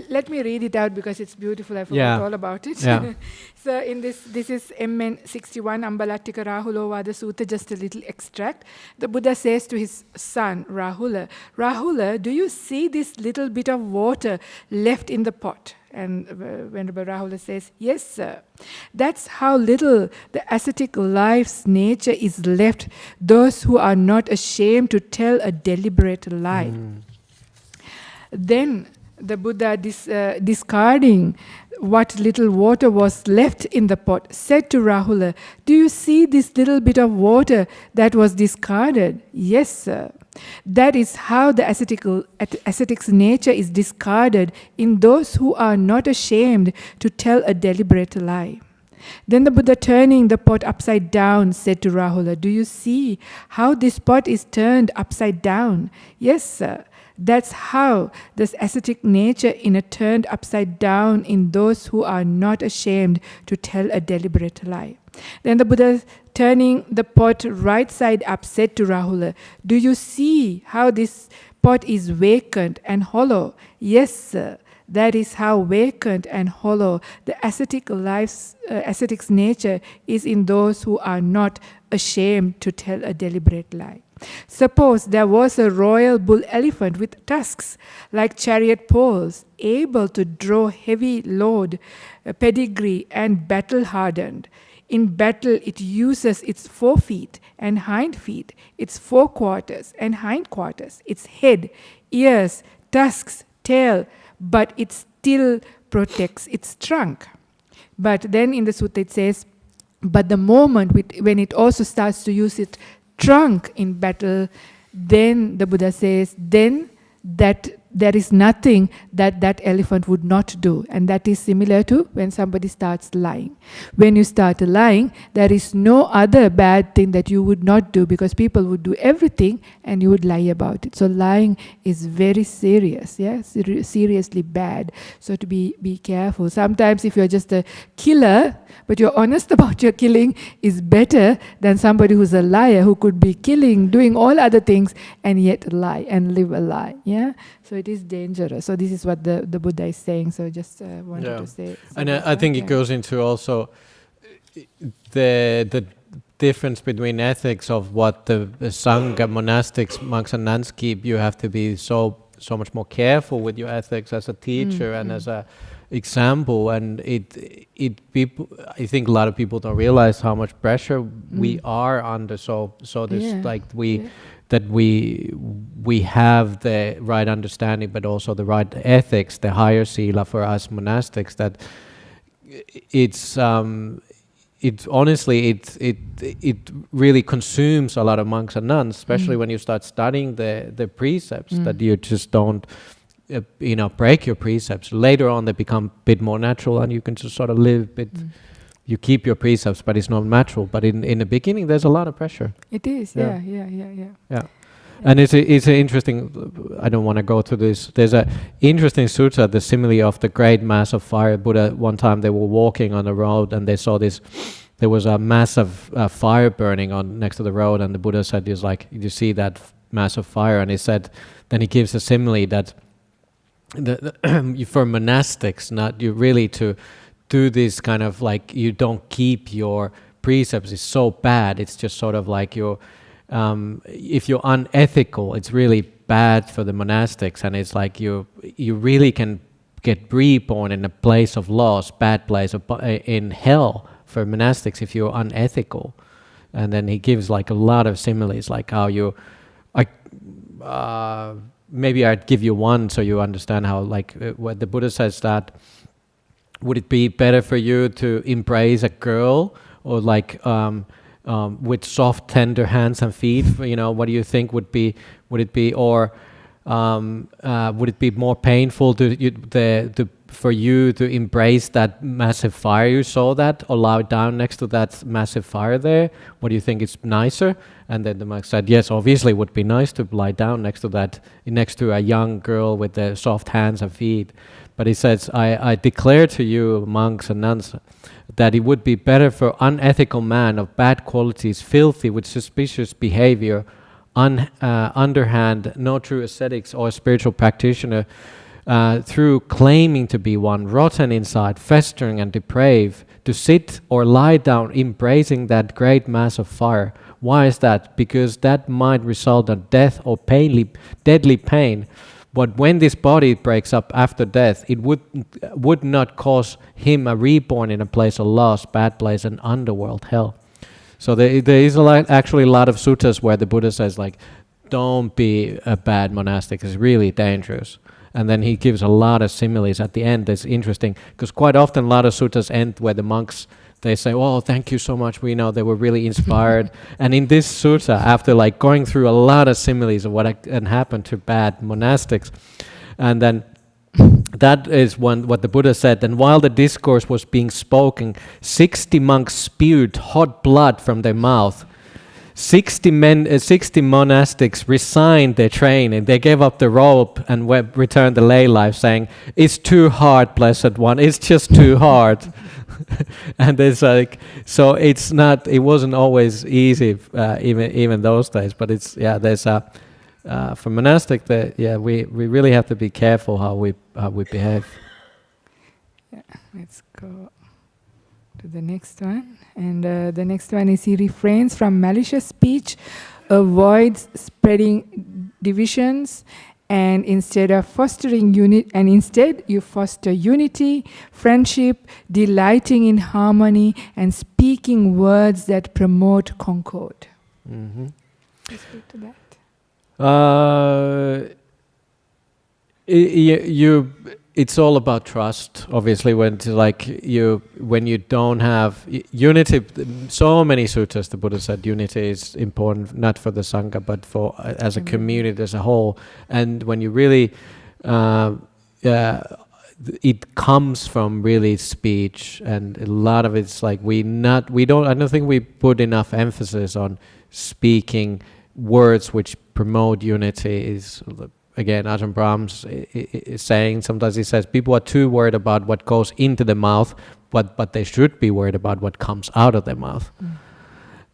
let me read it out because it's beautiful. I forgot all about it. Yeah. So in this is MN 61, Ambalattika Rahulovada Sutta, just a little extract. The Buddha says to his son, Rahula, do you see this little bit of water left in the pot? And Venerable Rahula says, yes, sir. That's how little the ascetic life's nature is left, those who are not ashamed to tell a deliberate lie. Then the Buddha, discarding what little water was left in the pot, said to Rahula, do you see this little bit of water that was discarded? Yes, sir. That is how the ascetic's nature is discarded in those who are not ashamed to tell a deliberate lie. Then the Buddha, turning the pot upside down, said to Rahula, do you see how this pot is turned upside down? Yes, sir. That's how this ascetic nature is turned upside down in those who are not ashamed to tell a deliberate lie. Then the Buddha, turning the pot right side up, said to Rahula, do you see how this pot is vacant and hollow? Yes, sir. That is how vacant and hollow the ascetic's nature is in those who are not ashamed to tell a deliberate lie. Suppose there was a royal bull elephant with tusks like chariot poles, able to draw heavy load, pedigree, and battle-hardened. In battle, it uses its forefeet and hind feet, its forequarters and hindquarters, its head, ears, tusks, tail, but it still protects its trunk. But then in the sutta it says, but the moment when it also starts to use its trunk in battle, then the Buddha says, then that there is nothing that elephant would not do. And that is similar to when somebody starts lying. When you start lying, there is no other bad thing that you would not do, because people would do everything and you would lie about it. So lying is very serious, seriously bad. So to be careful. Sometimes if you're just a killer, but you're honest about your killing, is better than somebody who's a liar, who could be killing, doing all other things, and yet lie and live a lie. Yeah. So it is dangerous. So this is what the Buddha is saying. So just wanted to say. And I think it goes into also the difference between ethics of what the Sangha, monastics, monks and nuns keep. You have to be so much more careful with your ethics as a teacher and as a example. And people, I think a lot of people don't realize how much pressure we are under. So there's that we have the right understanding, but also the right ethics, the higher sila for us monastics. That it's honestly it really consumes a lot of monks and nuns, especially when you start studying the precepts. That you just don't break your precepts. Later on, they become a bit more natural, and you can just sort of live a bit. You keep your precepts, but it's not natural. But in the beginning, there's a lot of pressure. It is, yeah. And it's an interesting. I don't want to go to this. There's a interesting sutta, the simile of the great mass of fire. Buddha, one time they were walking on the road and they saw this. There was a massive fire burning on next to the road, and the Buddha said, "Is like, you see that massive fire?" And he said, then he gives a simile that for monastics, not you really to do this kind of like, you don't keep your precepts is so bad. It's just sort of like if you're unethical, it's really bad for the monastics, and it's like you really can get reborn in a place of loss, bad place in hell for monastics if you're unethical. And then he gives like a lot of similes, like how maybe I'd give you one so you understand how, like what the Buddha says, that would it be better for you to embrace a girl or like with soft, tender hands and feet. What do you think would it be, or would it be more painful for you to embrace that massive fire you saw or lie down next to that massive fire there? What do you think is nicer? And then the monk said, yes, obviously it would be nice to lie down next to a young girl with the soft hands and feet. But he says, I declare to you, monks and nuns, that it would be better for unethical man of bad qualities, filthy with suspicious behavior, underhand, no true ascetics or spiritual practitioner, through claiming to be one, rotten inside, festering and depraved, to sit or lie down embracing that great mass of fire. Why is that? Because that might result in death or deadly pain. But when this body breaks up after death, it would not cause him a reborn in a place of loss, bad place, and underworld, hell. So there is actually a lot of suttas where the Buddha says, like, don't be a bad monastic, it's really dangerous. And then he gives a lot of similes at the end. That's interesting, because quite often a lot of suttas end where the monks, they say, oh, thank you so much, we know they were really inspired. And in this sutta, after like going through a lot of similes of what can happen to bad monastics, and then that is what the Buddha said. And while the discourse was being spoken, 60 monks spewed hot blood from their mouth. 60 monastics resigned their training. They gave up the robe and returned to lay life, saying, it's too hard, blessed one, it's just too hard. And it's like, so it wasn't always easy, even those days, but there's for monastic, we really have to be careful how we behave. Yeah, let's go to the next one. And the next one is, he refrains from malicious speech, avoids spreading divisions, and instead you foster unity, friendship, delighting in harmony, and speaking words that promote concord. Mm-hmm. Let's speak to that. It's all about trust, obviously. When you don't have unity, so many suttas the Buddha said unity is important, not for the sangha but for as a community as a whole. And when you really it comes from really speech, and a lot of it's like I don't think we put enough emphasis on speaking words which promote unity. Is again, Ajahn Brahms is saying, sometimes he says, people are too worried about what goes into the mouth, but they should be worried about what comes out of their mouth.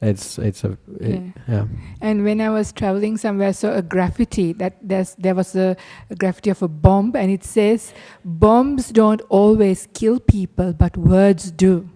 Yeah. And when I was traveling somewhere, I saw a graffiti, there was a graffiti of a bomb, and it says, bombs don't always kill people, but words do.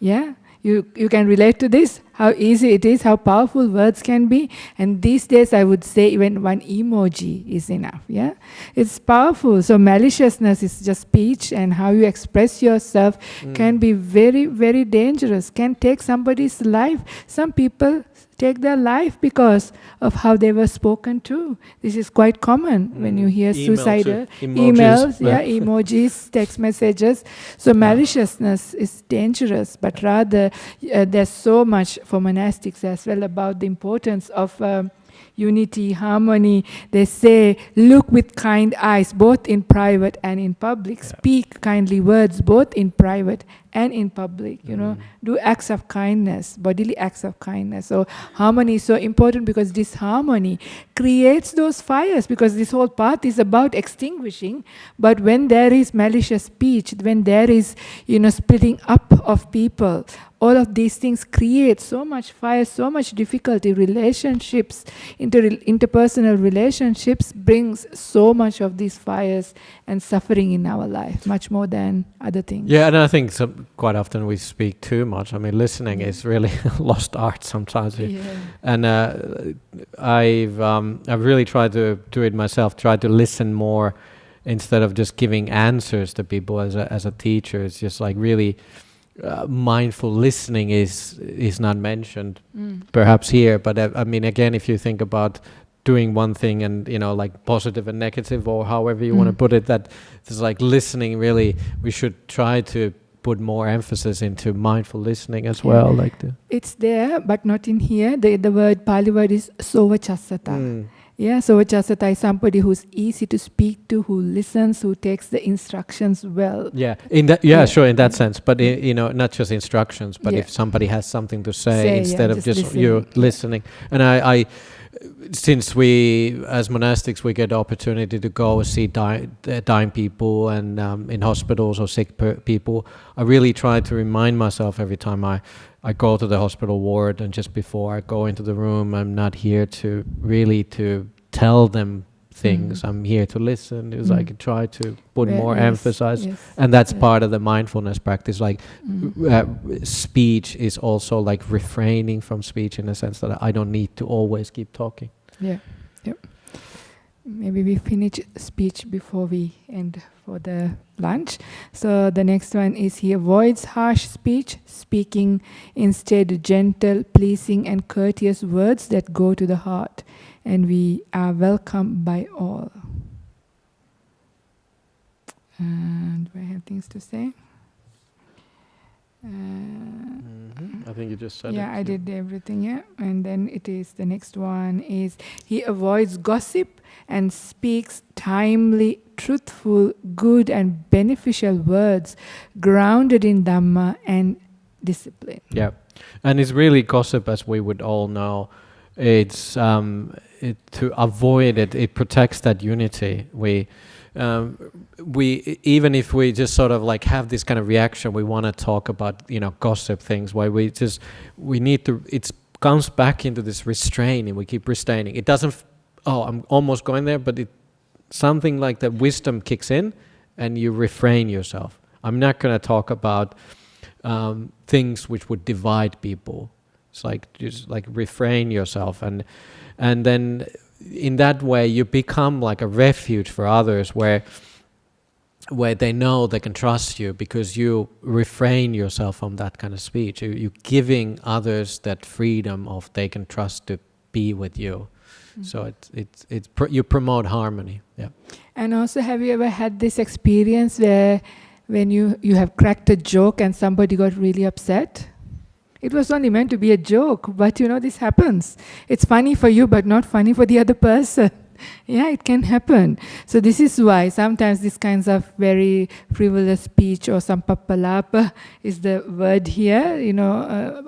Yeah? You can relate to this, how easy it is, how powerful words can be. And these days I would say even one emoji is enough. Yeah, it's powerful. So maliciousness is just speech, and how you express yourself can be very, very dangerous, can take somebody's life. Some people take their life because of how they were spoken to. This is quite common when you hear suicidal emails, emojis, text messages. So maliciousness is dangerous, but rather there's so much for monastics as well about the importance of unity, harmony. They say, look with kind eyes, both in private and in public. Yeah. Speak kindly words, both in private and in public. You know, do acts of kindness, bodily acts of kindness. So harmony is so important, because this harmony creates those fires, because this whole path is about extinguishing. But when there is malicious speech, when there is, splitting up of people, all of these things create so much fire, so much difficulty. Relationships, interpersonal relationships brings so much of these fires and suffering in our life, much more than other things. Yeah, and I think quite often we speak too much. I mean, listening is really lost art sometimes. Yeah. And I've really tried to do it myself, tried to listen more instead of just giving answers to people as a teacher. It's just like really... mindful listening is not mentioned perhaps here, but I mean, again, if you think about doing one thing and like positive and negative, or however you want to put it, that it's like listening. Really, we should try to put more emphasis into mindful listening as well, like the. It's there, but not in here. The word Pali word is sovachasata. Yeah, sovachasata is somebody who's easy to speak to, who listens, who takes the instructions well. Yeah, in that. Sure, in that sense. But not just instructions, but if somebody has something to say instead of just you listening. And I since we, as monastics, we get the opportunity to go see dying people and in hospitals or sick people, I really try to remind myself every time I go to the hospital ward, and just before I go into the room, I'm not here to really to tell them things. I'm here to listen. It's like I try to put more emphasis, and that's part of the mindfulness practice. Like speech is also like refraining from speech in a sense that I don't need to always keep talking. Yeah. Yep. Maybe we finish speech before we end for the lunch. So the next one is, he avoids harsh speech, speaking instead gentle, pleasing and courteous words that go to the heart, and we are welcomed by all. And do I have things to say? I think you just said it. Yeah, I did everything, yeah. And then it is, the next one is, he avoids gossip and speaks timely, truthful, good and beneficial words grounded in Dhamma and discipline. Yeah, and it's really gossip, as we would all know. It's to avoid it. It protects that unity. We even if we just sort of like have this kind of reaction, we want to talk about gossip things. Why we need to. It comes back into this restraining. We keep restraining. It doesn't. I'm almost going there, but something like that wisdom kicks in, and you refrain yourself. I'm not going to talk about things which would divide people. It's like just like refrain yourself, and then in that way you become like a refuge for others, where they know they can trust you because you refrain yourself from that kind of speech. You're giving others that freedom of they can trust to be with you. So you promote harmony. Yeah. And also, have you ever had this experience where when you have cracked a joke and somebody got really upset? It was only meant to be a joke, but this happens. It's funny for you, but not funny for the other person. Yeah, it can happen. So this is why sometimes these kinds of very frivolous speech or sampappalapa is the word here,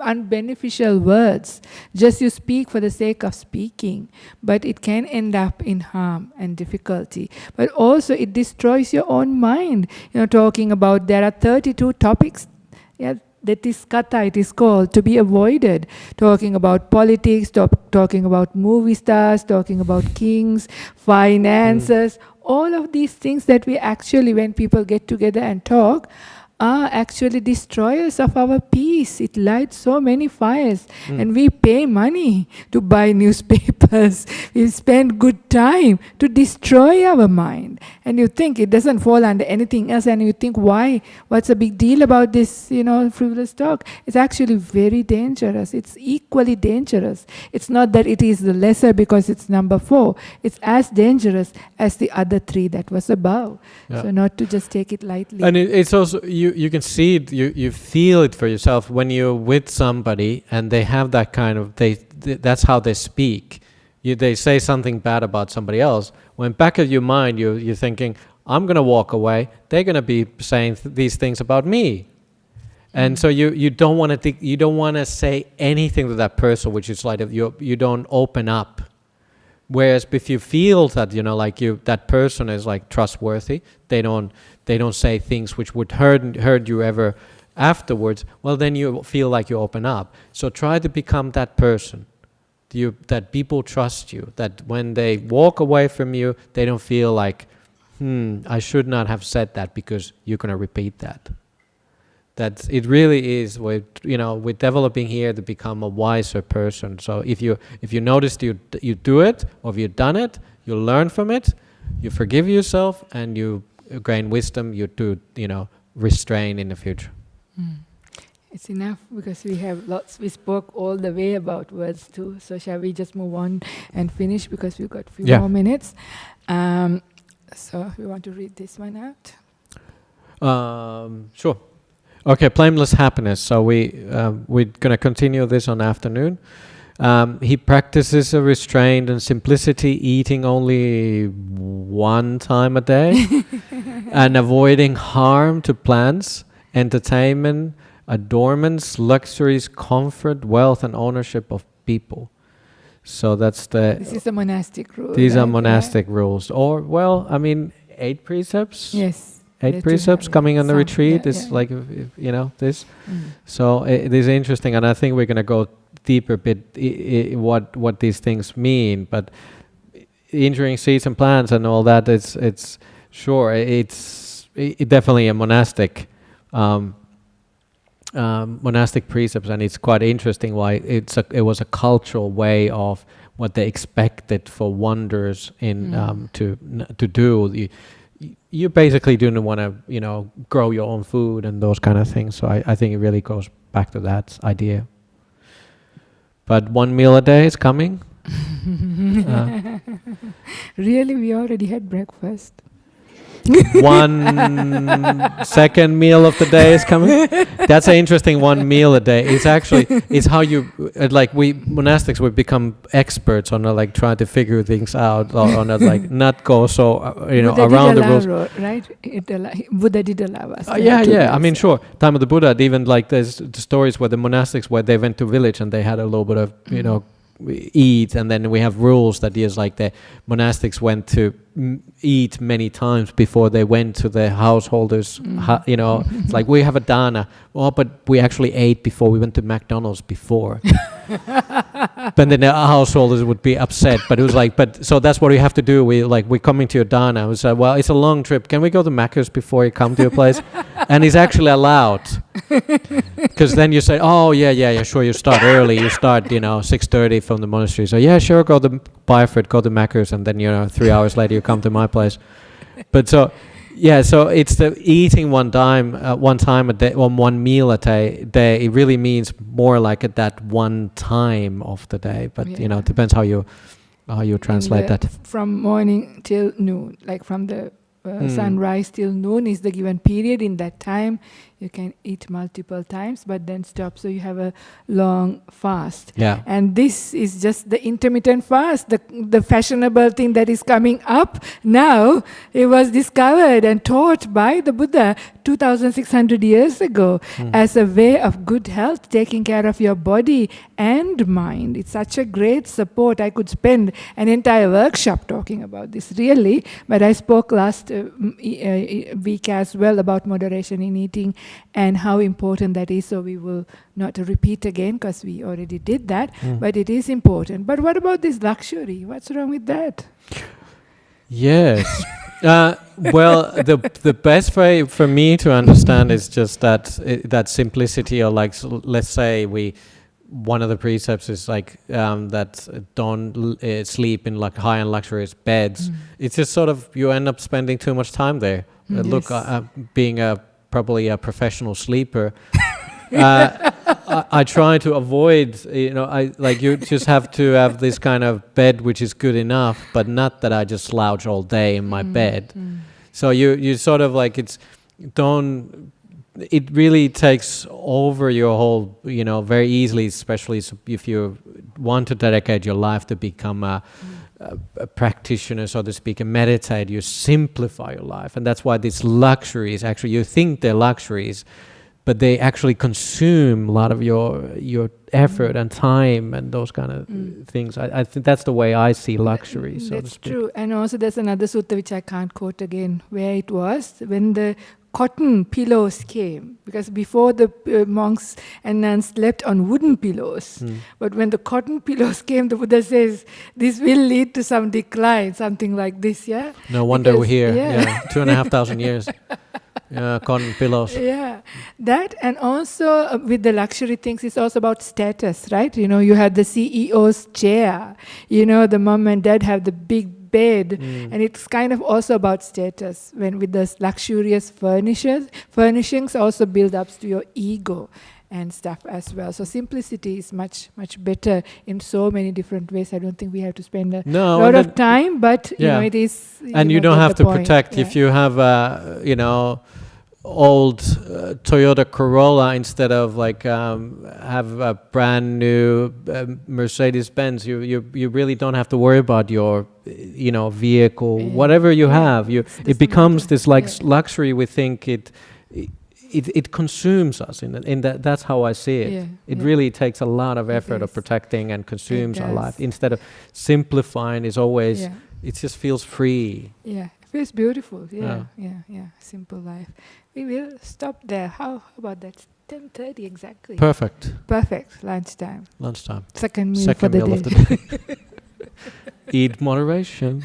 unbeneficial words. Just you speak for the sake of speaking, but it can end up in harm and difficulty. But also it destroys your own mind. Talking about, there are 32 topics. Yeah. That is kata, it is called, to be avoided. Talking about politics, talking about movie stars, talking about kings, finances, all of these things that we actually, when people get together and talk, are actually destroyers of our peace. It lights so many fires. And we pay money to buy newspapers. We spend good time to destroy our mind. And you think it doesn't fall under anything else, and you think, why? What's the big deal about this, frivolous talk? It's actually very dangerous. It's equally dangerous. It's not that it is the lesser because it's number 4. It's as dangerous as the other 3 that was above. Yeah. So not to just take it lightly. And it's also, you can see it, you feel it for yourself when you're with somebody and they have that kind of, that's how they speak. They say something bad about somebody else. When back of your mind you're thinking, I'm going to walk away, they're going to be saying these things about me. And so you don't want to say anything to that person, which is like you don't open up. Whereas if you feel that that person is like trustworthy, they don't say things which would hurt you ever afterwards, well then you feel like you open up. So try to become that person. That people trust you, that when they walk away from you, they don't feel like, I should not have said that because you're going to repeat that. That it really is, we're developing here to become a wiser person. So if you notice you do it, or if you've done it, you learn from it, you forgive yourself, and you gain wisdom, you do, restrain in the future. It's enough because we spoke all the way about words too. So shall we just move on and finish because we've got a few more minutes. So we want to read this one out. Sure. Okay, blameless happiness. So we're going to continue this on afternoon. He practices a restraint and simplicity, eating only one time a day, and avoiding harm to plants, entertainment, adornments, luxuries, comfort, wealth, and ownership of people. So that's This is a monastic rule. These right? are monastic rules. Or, well, I mean, 8 precepts. Yes. 8 precepts coming on the retreat is like, you know, this. So it is interesting, and I think we're going to go deeper a bit what these things mean. But injuring seeds and plants and all that, it's sure it's definitely a monastic monastic precepts, and it's quite interesting why it was a cultural way of what they expected for wonders in to do. You basically didn't want to, you know, grow your own food and those kind of things. So I think it really goes back to that idea. But 1 meal a day is coming. Really, we already had breakfast. 1 second meal of the day is coming. That's an interesting 1 meal a day. It's how you like we monastics would become experts on like trying to figure things out on like not go so Buddha around the rules. Right? Buddha did allow us. Yeah. I mean, sure. Time of the Buddha, even like there's the stories where the monastics where they went to village and they had a little bit of eat, and then we have rules that is like the monastics went to eat many times before they went to the householders. It's like we have a dana, but we actually ate before we went to McDonald's before. But then the householders would be upset. But it was like, so that's what we have to do. We're coming to your dana. We said, well, it's a long trip. Can we go to Macca's before you come to your place? And it's actually allowed. Because then you say, oh, yeah, sure, you start early. You start, 6:30 from the monastery. So yeah, sure, go to Byford, go to Macca's, and then, 3 hours later you come to my place. But so it's the eating one time a day, or 1 meal a day. It really means more like at that one time of the day. But, it depends how you translate that. From morning till noon, like from the sunrise till noon is the given period. In that time, you can eat multiple times, but then stop. So you have a long fast. Yeah. And this is just the intermittent fast, the fashionable thing that is coming up now. It was discovered and taught by the Buddha 2,600 years ago as a way of good health, taking care of your body and mind. It's such a great support. I could spend an entire workshop talking about this, really. But I spoke last week as well about moderation in eating and how important that is. So we will not repeat again because we already did that. But it is important. But what about this luxury? What's wrong with that? Yes. Well, the best way for me to understand is just that simplicity, or like, let's say one of the precepts is like that don't sleep in like high-end luxurious beds. It's just sort of you end up spending too much time there. Look, being probably a professional sleeper, I try to avoid. You just have to have this kind of bed which is good enough, but not that I just slouch all day in my bed. So you sort of like it really takes over your whole, very easily, especially if you want to dedicate your life to become a practitioner, so to speak, and meditate. You simplify your life. And that's why these luxuries, actually, you think they're luxuries, but they actually consume a lot of your effort and time and those kind of things. I think that's the way I see luxuries, so to speak. That's true. And also there's another sutta which I can't quote again, where it was when the cotton pillows came, because before the monks and nuns slept on wooden pillows. But when the cotton pillows came, the Buddha says, this will lead to some decline, something like this, yeah? No wonder we're here, 2,500 years. Cotton pillows. Yeah, that, and also with the luxury things, it's also about status, right? You have the CEO's chair, the mom and dad have the big bed, and it's kind of also about status. When with the luxurious furnishings also build up to your ego and stuff as well. So simplicity is much, much better in so many different ways. I don't think we have to spend a lot of time, but it is. And you don't have to protect if you have old Toyota Corolla instead of like have a brand new Mercedes Benz. You really don't have to worry about your vehicle, whatever you have. It becomes this like luxury. We think it consumes us. That's how I see it. It really takes a lot of effort of protecting and consumes our life. Instead of simplifying, is always it just feels free. Yeah. Feels beautiful, yeah. Simple life. We will stop there. How about that? 10:30 exactly. Perfect. Lunchtime. Second Second meal of the day. Eat moderation.